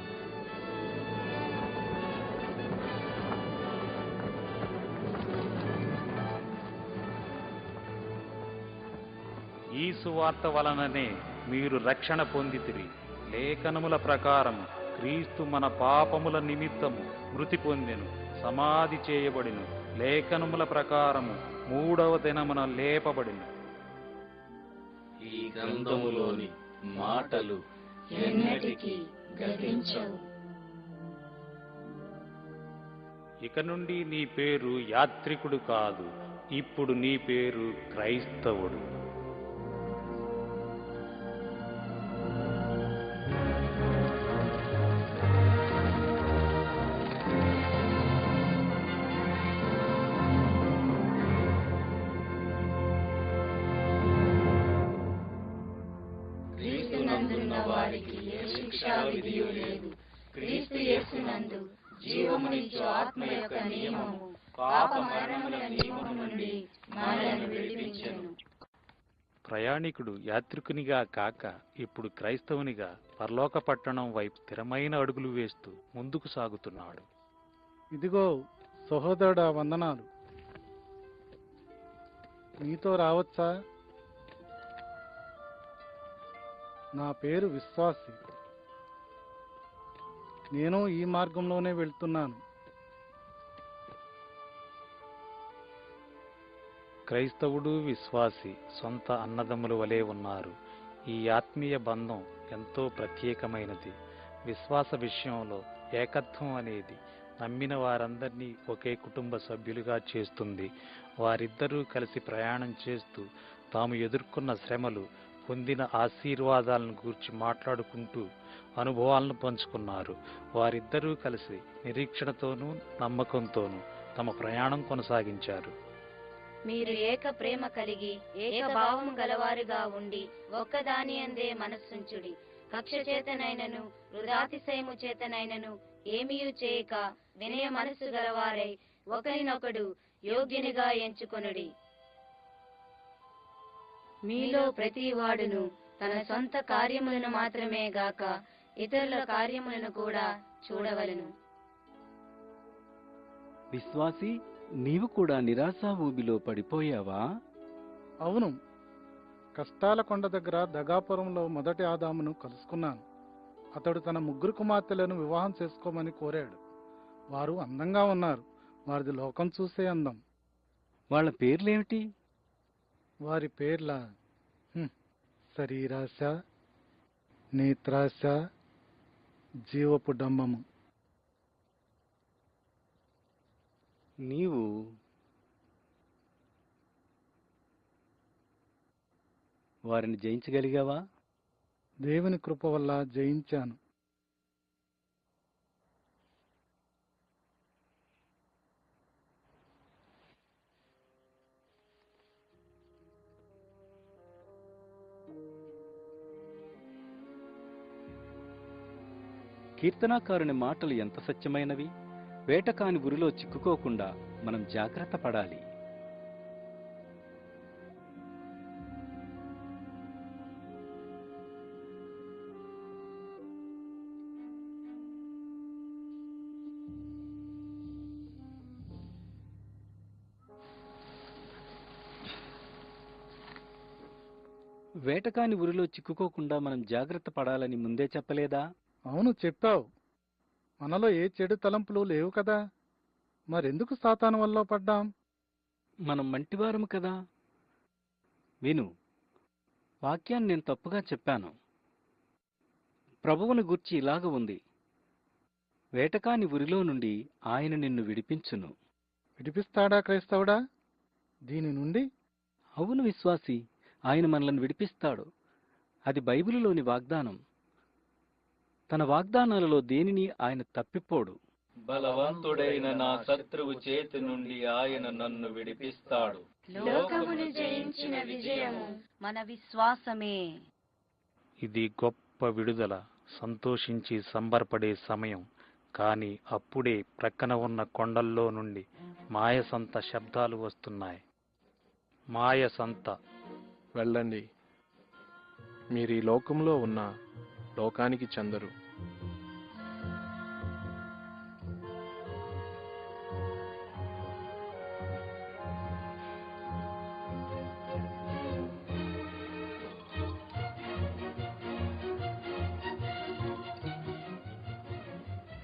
ఈ సువార్త వలననే మీరు రక్షణ పొందితిరి. లేఖనముల ప్రకారం క్రీస్తు మన పాపముల నిమిత్తము మృతి పొందెను, సమాధి చేయబడిను. లేఖనముల ప్రకారము 3వ దినమున లేపబడిను. ఈ గ్రంథములోని మాటలు ఎన్నటికీ గతించవు. ఇక నుండి నీ పేరు యాత్రికుడు కాదు, ఇప్పుడు నీ పేరు క్రైస్తవుడు. శిక్షా విధియు లేదు. క్రీస్తు యేసునందు జీవమునిచ్చు ఆత్మ యొక్క నియమము పాప మరణముల నియమము నుండి మనలను విడిపించెను. ప్రయాణికుడు యాత్రికునిగా కాక ఇప్పుడు క్రైస్తవునిగా పరలోక పట్టణం వైపు స్థిరమైన అడుగులు వేస్తూ ముందుకు సాగుతున్నాడు. ఇదిగో సహోదరుడా, వందనాలు. నీతో రావచ్చా? నా పేరు విశ్వాసి. నేను ఈ మార్గంలోనే వెళ్తున్నాను. క్రైస్తవుడు విశ్వాసి సొంత అన్నదమ్ముల వలె ఉన్నారు. ఈ ఆత్మీయ బంధం ఎంతో ప్రత్యేకమైనది. విశ్వాస విషయంలో ఏకత్వం అనేది నమ్మిన వారందరినీ ఒకే కుటుంబ సభ్యులుగా చేస్తుంది. వారిద్దరూ కలిసి ప్రయాణం చేస్తూ తాము ఎదుర్కొన్న శ్రమలు, పొందిన ఆశీర్వాదాలను గూర్చి మాట్లాడుకుంటూ అనుభవాలను పంచుకున్నారు. వారిద్దరూ కలిసి నిరీక్షణతోనూ నమ్మకంతోనూ తమ ప్రయాణం కొనసాగించారు. మీరు ఏక ప్రేమ కలిగి ఏక భావము గలవారుగా ఉండి ఒక్కదాని అందే మనస్సుంచుడి. కక్ష చేతనైనను వృధాతిశయము చేతనైనను ఏమీయు చేయక వినయ మనస్సు గలవారై ఒకరినొకడు యోగ్యునిగా ఎంచుకొనుడి. మీలో ప్రతి వాడును తన సొంత కార్యములను మాత్రమే గాక ఇతరుల కార్యములను కూడా చూడవలెను. విశ్వాసి, నీవు కూడా నిరాశా ఊబిలో పడిపోయావా? అవును, కష్టాల కొండ దగ్గర దగాపురంలో మొదటి ఆదామును కలుసుకున్నాను. అతడు తన 3 కుమార్తెలను వివాహం చేసుకోమని కోరాడు. వారు అందంగా ఉన్నారు. వారిది లోకం చూసే అందం. వాళ్ళ పేర్లేమిటి? వారి పేర్ల శరీరాశ, నేత్రాశ, జీవపు డంబము. నీవు వారిని జయించగలిగావా? దేవుని కృప వల్ల జయించాను. కీర్తనాకారుని మాటలు ఎంత సత్యమైనవి! వేటకాని గురిలో చిక్కుకోకుండా మనం జాగ్రత్త పడాలి. వేటకాని ఉరిలో చిక్కుకోకుండా మనం జాగ్రత్త పడాలని ముందే చెప్పలేదా? అవును, చెప్పావు. మనలో ఏ చెడు తలంపులు లేవు కదా. మరెందుకు సాతాను వల్ల పడ్డాం? మనం మంటివారము కదా. విను, వాక్యాన్ని నేను తప్పుగా చెప్పాను. ప్రభువుని గూర్చి ఇలాగ ఉంది: వేటకాని ఉరిలో నుండి ఆయన నిన్ను విడిపించును. విడిపిస్తాడా క్రైస్తవుడా దీని నుండి? అవును విశ్వాసి, ఆయన మనల్ని విడిపిస్తాడు. అది బైబిలులోని వాగ్దానం. తన వాగ్దానాలలో దేనిని ఆయన తప్పిపోడు. బలవంతుడైన నా శత్రువు చేతి నుండి ఆయన నన్ను విడిపిస్తాడు. లోకమును జయించిన విజయము మన విశ్వాసమే. ఇది గొప్ప విడుదల, సంతోషించి సంబరపడే సమయం. కానీ అప్పుడే ప్రక్కన ఉన్న కొండల్లో నుండి మాయసంత శబ్దాలు వస్తున్నాయి. మాయసంత. వెళ్ళండి, మీరు ఈ లోకంలో ఉన్న లోకానికి చెందరు.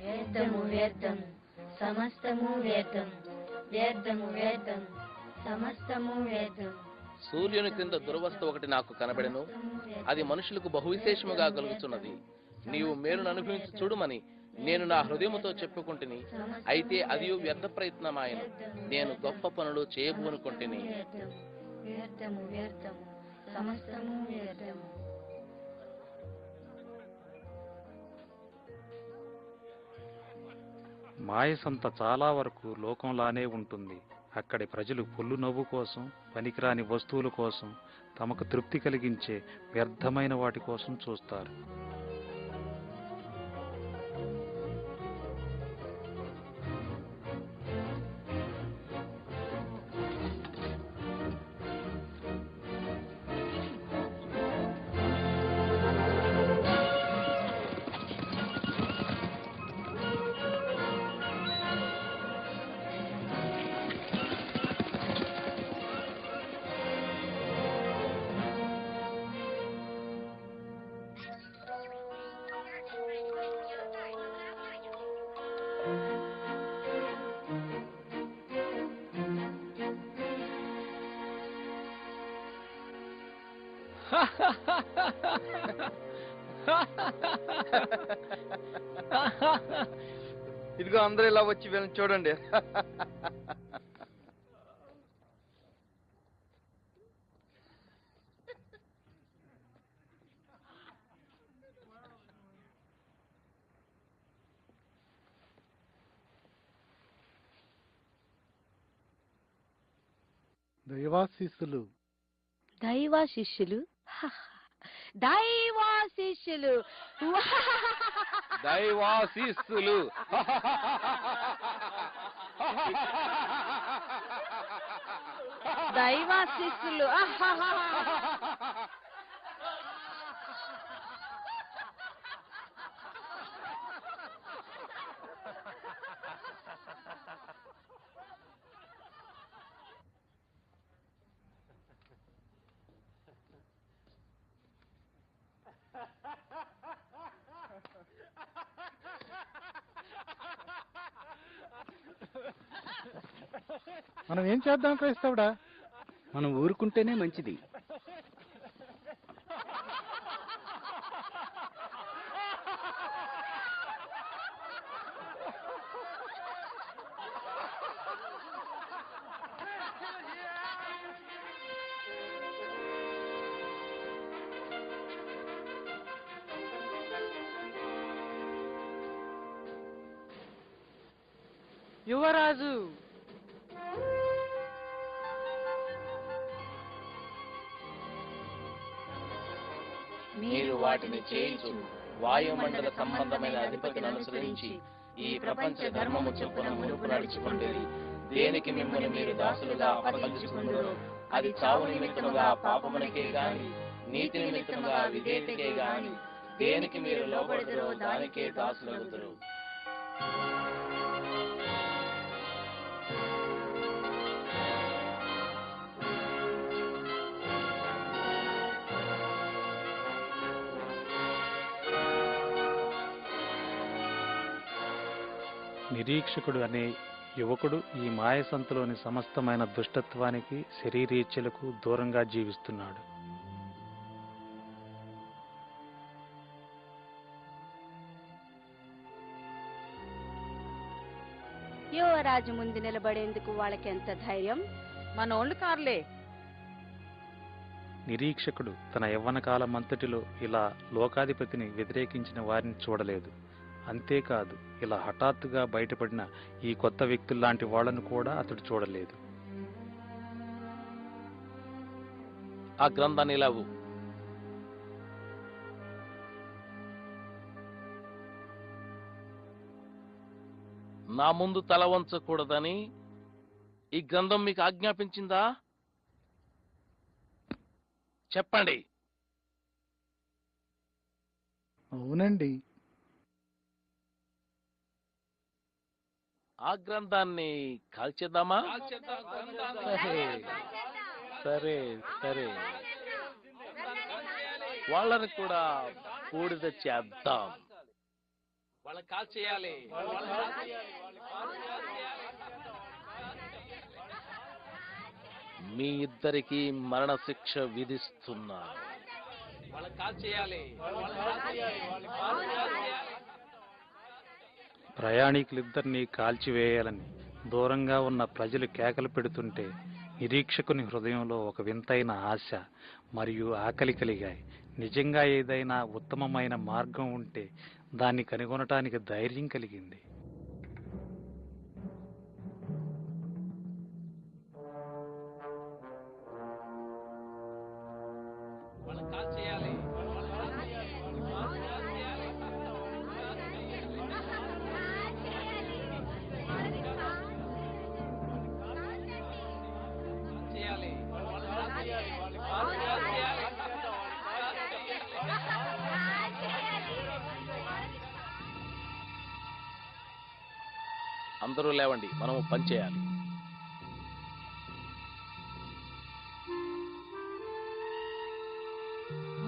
వ్యర్థము వ్యర్థము సమస్తము వ్యర్థము, వ్యర్థము వ్యర్థము సమస్తము వ్యర్థము. సూర్యుని క్రింద దురవస్థ ఒకటి నాకు కనబడెను. అది మనుషులకు బహువిశేషముగా కలుగుతున్నది. నీవు మేలును అనుభవించి చూడుమని నేను నా హృదయముతో చెప్పుకుంటుని, అయితే అది వ్యర్థ ప్రయత్నమాయను. నేను గొప్ప పనులు చేయబోనుకుంటుని. వ్యర్థము వ్యర్థము సమస్తము వ్యర్థము. మాయసంత చాలా వరకు లోకంలానే ఉంటుంది. అక్కడి ప్రజలు పొల్లు నవ్వు కోసం, పనికిరాని వస్తువుల కోసం, తమకు తృప్తి కలిగించే వ్యర్థమైన వాటి కోసం చూస్తారు. ఇదిగో అందరూ ఇలా వచ్చి వీళ్ళని చూడండి. దైవాశీస్సులు. దైవ శిష్యులు, దైవ శిష్యులు, దైవాశీస్సులు. దైవ శిష్యులు. మనం ఏం చేద్దాం క్రైస్తవుడా? మనం ఊరుకుంటేనే మంచిది. యువరాజు, మీరు వాటిని చేయించు వాయుమండల సంబంధమైన అధిపతిని అనుసరించి ఈ ప్రపంచ ధర్మము చొప్పున మునుపు నడుచుకుంటేది. దేనికి మిమ్మల్ని మీరు దాసులుగా అప్పగించుకుందరో అది చావు నిమిత్తముగా పాపమునకే గాని నీతి నిమిత్తముగా విధేయతకే గాని దేనికి మీరు లోబడదురో దానికే దాసులగుదురు. నిరీక్షకుడు అనే యువకుడు ఈ మాయసంతలోని సమస్తమైన దుష్టత్వానికి, శరీరేచ్ఛలకు దూరంగా జీవిస్తున్నాడు. యువరాజు ముందు నిలబడేందుకు వాళ్ళకి ఎంత ధైర్యం! మనోళ్ళు కార్లే. నిరీక్షకుడు తన యవ్వన కాలమంతటిలో ఇలా లోకాధిపతిని వ్యతిరేకించిన వారిని చూడలేదు. అంతేకాదు, ఇలా హఠాత్తుగా బయటపడిన ఈ కొత్త వ్యక్తుల్లాంటి వాళ్లను కూడా అతడు చూడలేదు. ఆ గ్రంథాన్ని ఇలావు. నా ముందు తల వంచకూడదని ఈ గ్రంథం మీకు ఆజ్ఞాపించిందా? చెప్పండి. అవునండి. ఆ గ్రంథాన్ని కాల్చేద్దామా? సరే సరే, వాళ్ళని కూడా బూడిద చేద్దాం. వాళ్ళని కాల్చేయాలి. మీ ఇద్దరికి మరణ శిక్ష విధిస్తున్నా. వాళ్ళని కాల్చేయాలి. ప్రయాణికులిద్దరినీ కాల్చివేయాలని దూరంగా ఉన్న ప్రజలు కేకలు పెడుతుంటే నిరీక్షకుని హృదయంలో ఒక వింతైన ఆశ మరియు ఆకలి కలిగాయి. నిజంగా ఏదైనా ఉత్తమమైన మార్గం ఉంటే దాన్ని కనుగొనటానికి ధైర్యం కలిగింది. అందరూ లేవండి, మనము పని చేయాలి.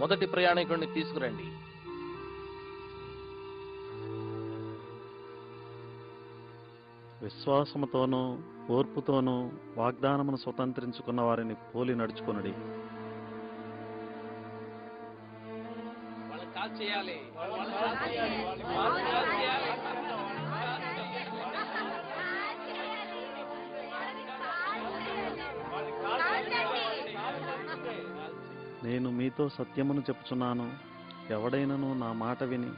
మొదటి ప్రయాణికుడిని తీసుకురండి. విశ్వాసముతోనూ ఓర్పుతోనూ వాగ్దానమును స్వతంత్రించుకున్న వారిని పోలి నడుచుకొనుడి. కాల్ చేయాలి. నేను మీతో సత్యమును చెప్పుచున్నాను, ఎవడైనను నా మాట విని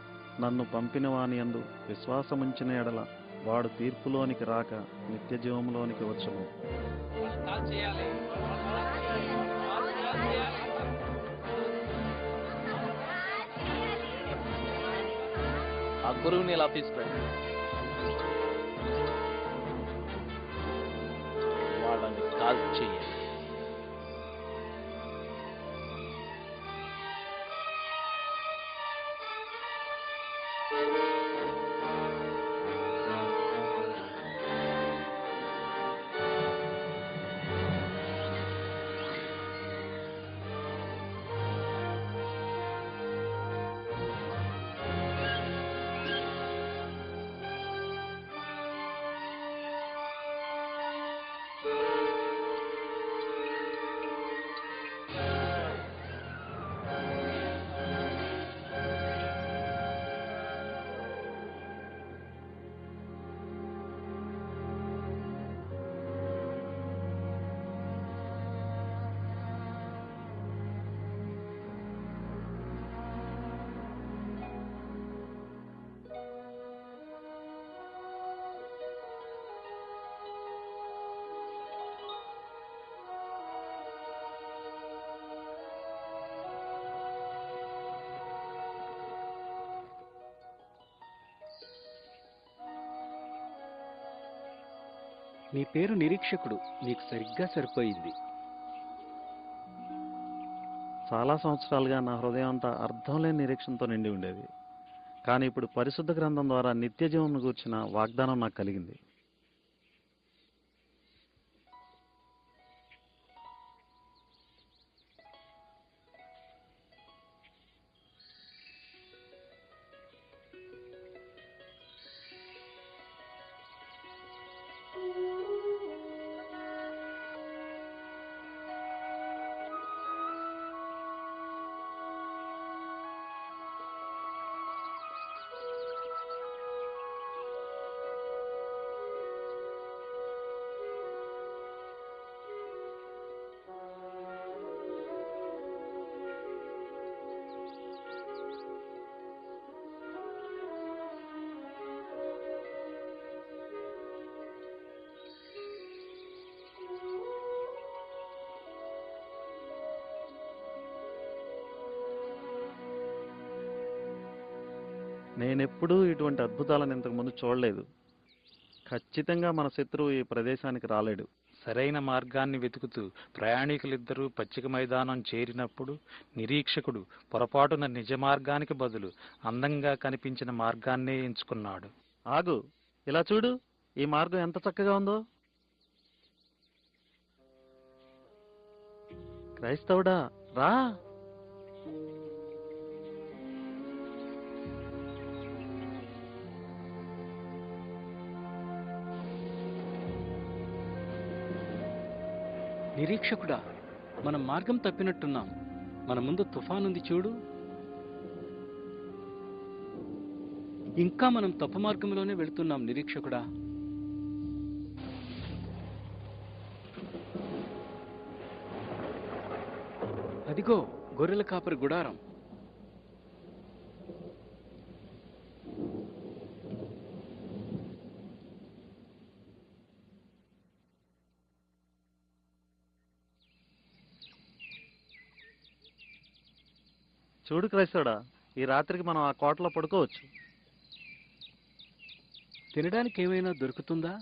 నన్ను పంపిన వాని యందు విశ్వాసముంచిన ఎడల వాడు తీర్పులోనికి రాక నిత్య జీవములోనికి వచ్చును. కాల్ చేయాలి. ఆ గురువుని ఇలా తీసుకురండి. వాళ్ళని కాల్ చేయాలి. మీ పేరు నిరీక్షకుడు, మీకు సరిగ్గా సరిపోయింది. చాలా సంవత్సరాలుగా నా హృదయం అంతా అర్థం లేని నిరీక్షణతో నిండి ఉండేది. కానీ ఇప్పుడు పరిశుద్ధ గ్రంథం ద్వారా నిత్య జీవమును గూర్చిన వాగ్దానం నాకు కలిగింది. నేనెప్పుడూ ఇటువంటి అద్భుతాలను ఇంతకుముందు చూడలేదు. ఖచ్చితంగా మన శత్రువు ఈ ప్రదేశానికి రాలేడు. సరైన మార్గాన్ని వెతుకుతూ ప్రయాణికులిద్దరూ పచ్చిక మైదానం చేరినప్పుడు నిరీక్షకుడు పొరపాటున నిజ మార్గానికి బదులు అందంగా కనిపించిన మార్గాన్నే ఎంచుకున్నాడు. ఆగు, ఇలా చూడు, ఈ మార్గం ఎంత చక్కగా ఉందో. క్రైస్తవుడా, రా. నిరీక్షకుడా, మనం మార్గం తప్పినట్టున్నాం. మన ముందు తుఫానుంది చూడు. ఇంకా మనం తప్పు మార్గంలోనే వెళుతున్నాం నిరీక్షకుడా. అదిగో గొర్రెల కాపరి గుడారం. చూడు క్రైస్తవుడా, ఈ రాత్రికి మనం ఆ కోటలో పడుకోవచ్చు. తినడానికి ఏమైనా దొరుకుతుందా?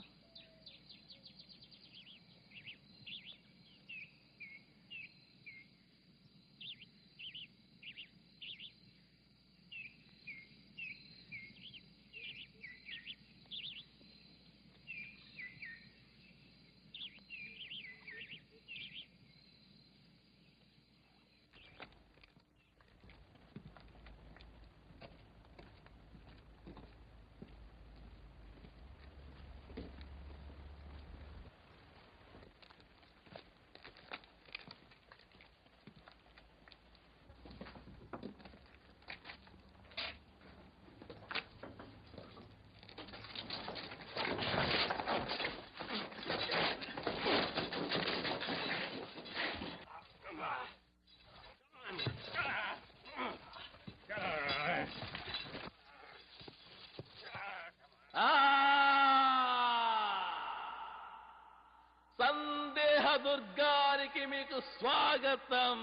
దుర్గానికి మీకు స్వాగతం.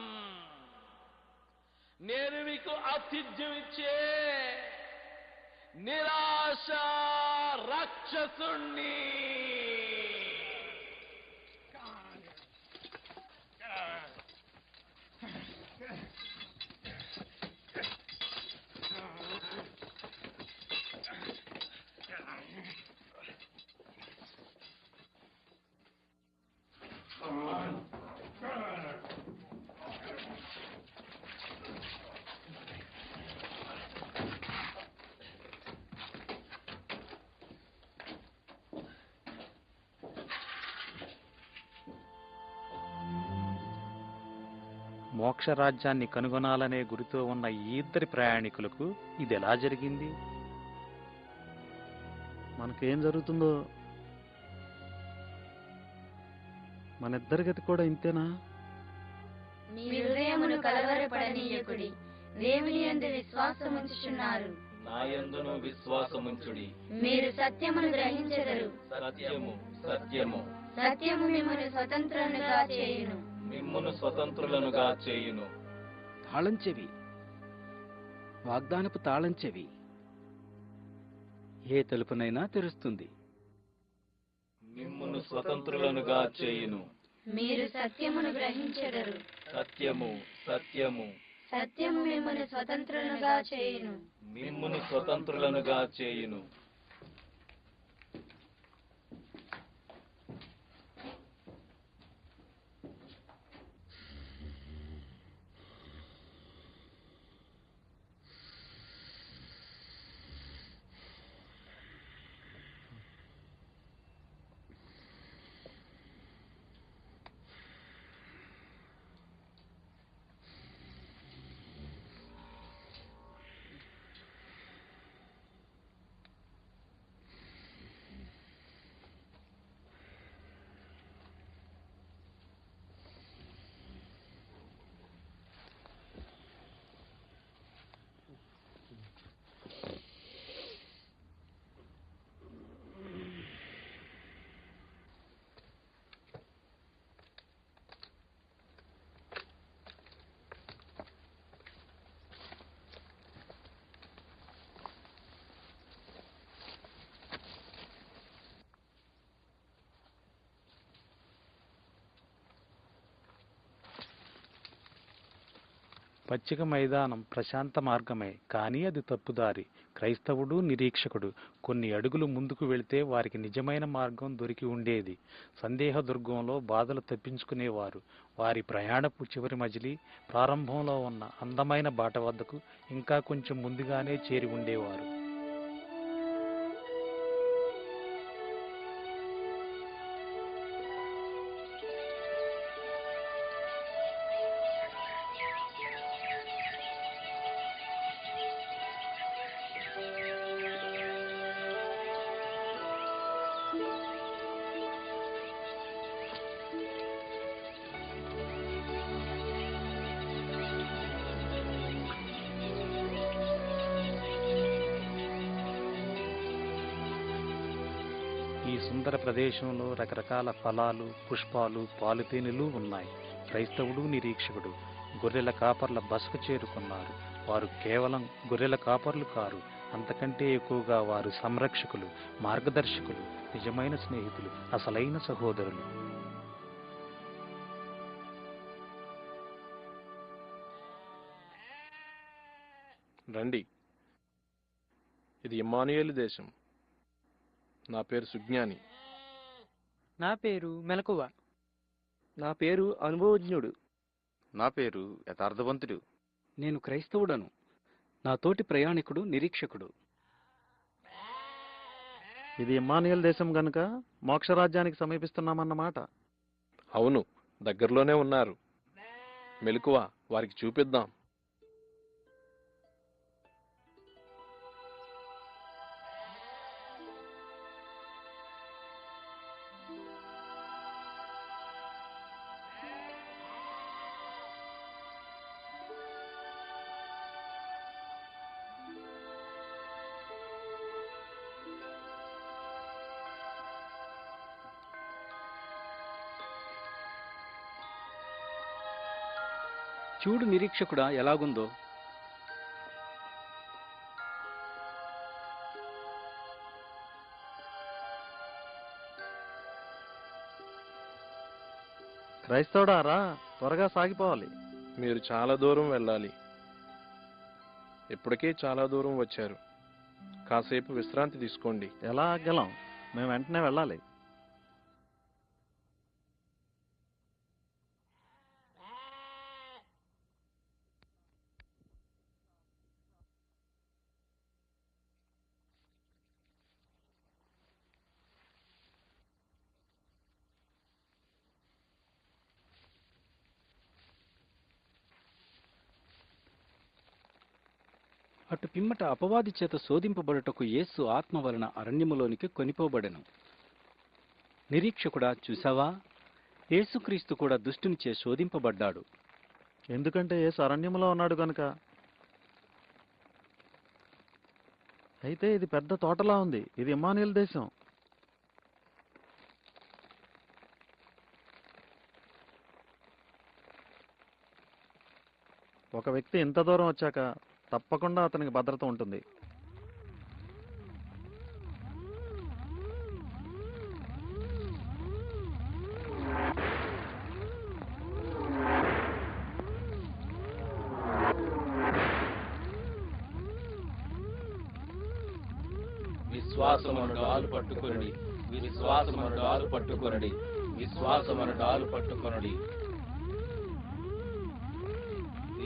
నేను మీకు ఆతిథ్యం ఇచ్చే నిరాశ రాక్షసుణ్ణి. మోక్షరాజ్యాన్ని కనుగొనాలనే గురితో ఉన్న ఈ ఇద్దరి ప్రయాణికులకు ఇది ఎలా జరిగింది? మనకేం జరుగుతుందో మన ఇద్దరి గతి కూడా ఇంతేనా? మీ హృదయమును కలవరపడనీయకుడి. దేవుని యందు విశ్వాసముంచుచున్నారు, నాయందును విశ్వాసముంచుడి. మీరు సత్యమును గ్రహించెదరు. సత్యము సత్యము సత్యము మిమ్మల్ని స్వతంత్రులుగా చేయును. మిమ్మును స్వతంత్రులనుగా చేయును. తాళంచెవి, వాగ్దానపు తాళంచెవి ఏ తలుపునైనా తెరుస్తుంది. మిమ్మును స్వతంత్రులనుగా చేయును. మీరు సత్యమును గ్రహించెదరు. సత్యము సత్యము సత్యము మిమ్మల్ని స్వతంత్రులుగా చేయును. మిమ్మును స్వతంత్రులనుగా చేయును. పచ్చిక మైదానం ప్రశాంత మార్గమే, కానీ అది తప్పుదారి. క్రైస్తవుడు నిరీక్షకుడు కొన్ని అడుగులు ముందుకు వెళితే వారికి నిజమైన మార్గం దొరికి ఉండేది. సందేహ దుర్గంలో బాధలు తప్పించుకునేవారు. వారి ప్రయాణపు చివరి మజిలీ ప్రారంభంలో ఉన్న అందమైన బాట వద్దకు ఇంకా కొంచెం ముందుగానే చేరి ఉండేవారు. ఈ సుందర ప్రదేశంలో రకరకాల ఫలాలు, పుష్పాలు, పాలుతేనెలు ఉన్నాయి. క్రైస్తవుడు నిరీక్షకుడు గొర్రెల కాపర్ల బసకు చేరుకున్నారు. వారు కేవలం గొర్రెల కాపర్లు కారు, అంతకంటే ఎక్కువగా వారు సంరక్షకులు, మార్గదర్శకులు, నిజమైన స్నేహితులు, అసలైన సహోదరులు. రండి, ఇది ఇమ్మానుయేలు దేశం. నా పేరు సుజ్ఞాని. నా పేరు మెలకువ. నా పేరు అనుభవజ్ఞుడు. నా పేరు యథార్థవంతుడు. నేను క్రైస్తవుడను. నా తోటి ప్రయాణికుడు నిరీక్షకుడు. ఇది ఇమ్మానుయేల్ దేశం గనుక మోక్షరాజ్యానికి సమీపిస్తున్నామన్నమాట. అవును, దగ్గరలోనే ఉన్నారు. మెలకువ వారికి చూపిద్దాం. చూడు నిరీక్షకుడా ఎలాగుందో. క్రైస్తవుడా రా, త్వరగా సాగిపోవాలి. మీరు చాలా దూరం వెళ్ళాలి. ఇప్పటికే చాలా దూరం వచ్చారు. కాసేపు విశ్రాంతి తీసుకోండి. ఎలా ఆగలం? మేము వెంటనే వెళ్ళాలి. అటు పిమ్మట అపవాది చేత శోధింపబడుటకు యేసు ఆత్మ వలన అరణ్యములోనికి కొనిపోబడెను. నిరీక్షకుడా చూసావా, యేసుక్రీస్తు కూడా దుష్టునిచే శోధింపబడ్డాడు. ఎందుకంటే యేసు అరణ్యంలో ఉన్నాడు కనుక. అయితే ఇది పెద్ద తోటలా ఉంది. ఇది ఇమ్మానుయేలు దేశం. ఒక వ్యక్తి ఇంత దూరం వచ్చాక తప్పకుండా అతనికి భద్రత ఉంటుంది. విశ్వాసమును డాలు పట్టుకొనడి, విశ్వాసమును డాలు పట్టుకొనడి, విశ్వాసమును డాలు పట్టుకొనడి.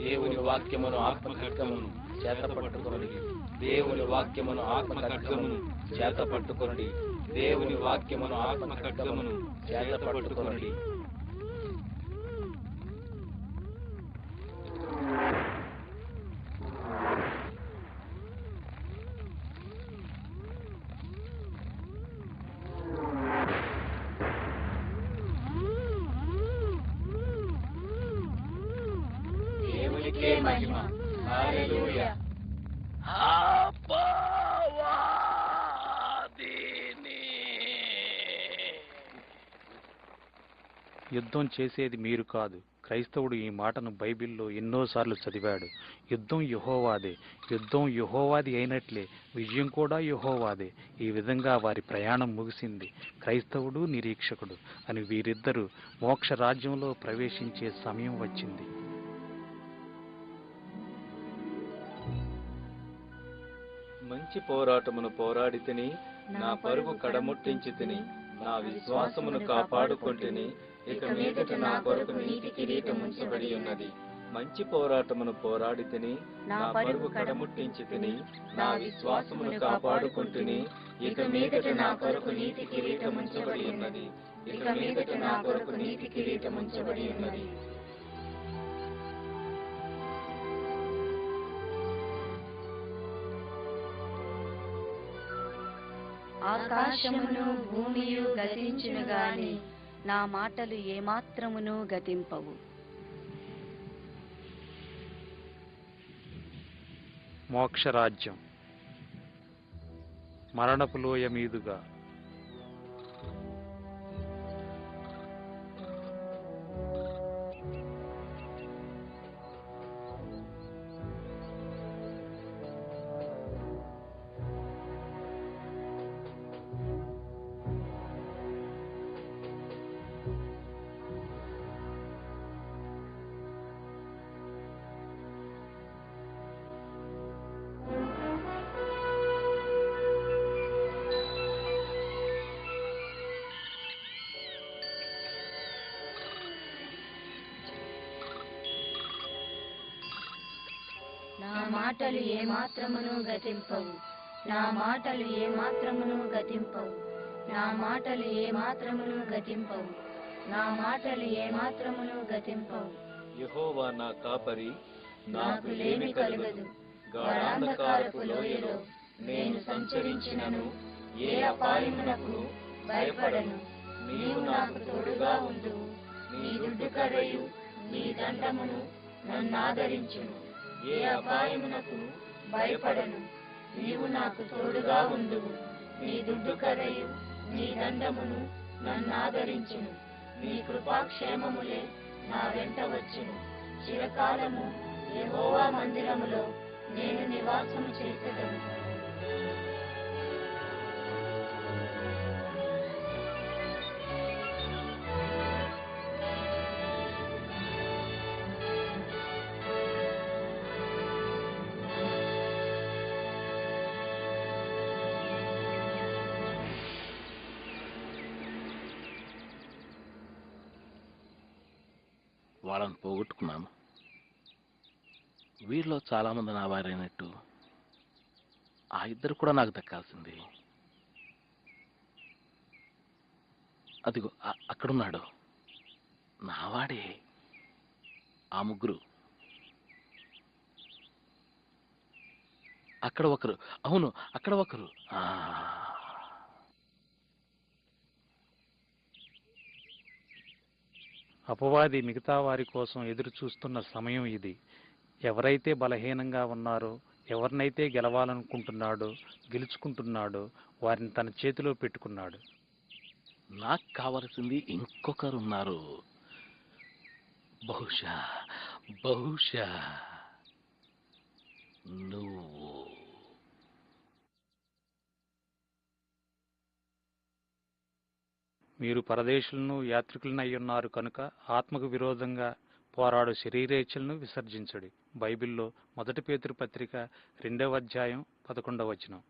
దేవుని వాక్యమును ఆత్మ ఖడ్గమును చేత పట్టుకొనడి, దేవుని వాక్యమును ఆత్మ ఖడ్గమును చేత పట్టుకొనడి, దేవుని వాక్యమును ఆత్మ ఖడ్గమును చేత పట్టుకొనడి. దేవునికే మహిమ. హల్లెలూయా. యుద్ధం చేసేది మీరు కాదు. క్రైస్తవుడు ఈ మాటను బైబిల్లో ఎన్నోసార్లు చదివాడు. యుద్ధం యెహోవాదే. యుద్ధం యెహోవాది అయినట్లే విజయం కూడా యెహోవాదే. ఈ విధంగా వారి ప్రయాణం ముగిసింది. క్రైస్తవుడు, నిరీక్షకుడు అని వీరిద్దరూ మోక్ష రాజ్యంలో ప్రవేశించే సమయం వచ్చింది. మంచి పోరాటమును పోరాడి తిని, నా పరుగు కడముట్టించి తిని, నా విశ్వాసమును కాపాడుకొంటిని. ఇక మీదట నా కొరకు నీతి కిరీటం ఉంచబడి ఉన్నది. మంచి పోరాటమును పోరాడి తిని, నా పరుగు కడముట్టించి తిని, నా విశ్వాసమును కాపాడుకొంటిని. ఇక మీదట నా కొరకు నీతి కిరీటం ఉంచబడి ఉన్నది. ఇక మీదట నా కొరకు నీతి కిరీటం ఉంచబడి ఉన్నది. ఆకాశమును భూమియు గతించును గాని నా మాటలు ఏమాత్రమును గతింపవు. మోక్షరాజ్యం. మరణపు లోయ మీదుగా నా మాటలు ఏమాత్రమును గతింపవు. నా మాటలు ఏమాత్రమును గతింపవు. నా మాటలు ఏమాత్రమును గతింపవు. నా మాటలు ఏమాత్రమును గతింపవు. యెహోవా నా కాపరి, నాకు లేమి కలుగదు. గాఢాంధకారపు లోయలో నేను సంచరించినను ఏ అపాయమునకు భయపడను. నీవు నాకు తోడుగా ఉందువు. నీ దుడ్డు కర్రయు నీ దండమును నన్ను ఆదరించును. ఏ అపాయమునకు భయపడను. నీవు నాకు తోడుగా ఉందువు. నీ దుడ్డు కర్రయు నీ దండమును నన్ను ఆదరించును. నీ కృపాక్షేమములే నా వెంట వచ్చును. చిరకాలము యెహోవా మందిరములో నేను నివాసము చేసేదను. వాళ్ళని పోగొట్టుకున్నాను. వీరిలో చాలా మంది నా వారైనట్టు ఆ ఇద్దరు కూడా నాకు దక్కాల్సింది. అదిగో అక్కడున్నాడు నావాడే. ఆ ముగ్గురు, అక్కడ ఒకరు, అవును అక్కడ ఒకరు. అపవాది మిగతా వారి కోసం ఎదురు చూస్తున్న సమయం ఇది. ఎవరైతే బలహీనంగా ఉన్నారో, ఎవరినైతే గెలవాలనుకుంటున్నాడో, గెలుచుకుంటున్నాడో వారిని తన చేతిలో పెట్టుకున్నాడు. నాకు కావలసింది ఇంకొకరున్నారు. బహుశా బహుశా నువ్వు. మీరు పరదేశులను యాత్రికులనై ఉన్నారు కనుక ఆత్మకు విరోధంగా పోరాడు శరీరేచ్ఛలను విసర్జించడి. బైబిల్లో 1 పేతురు పత్రిక 2వ అధ్యాయం 11వ వచనం.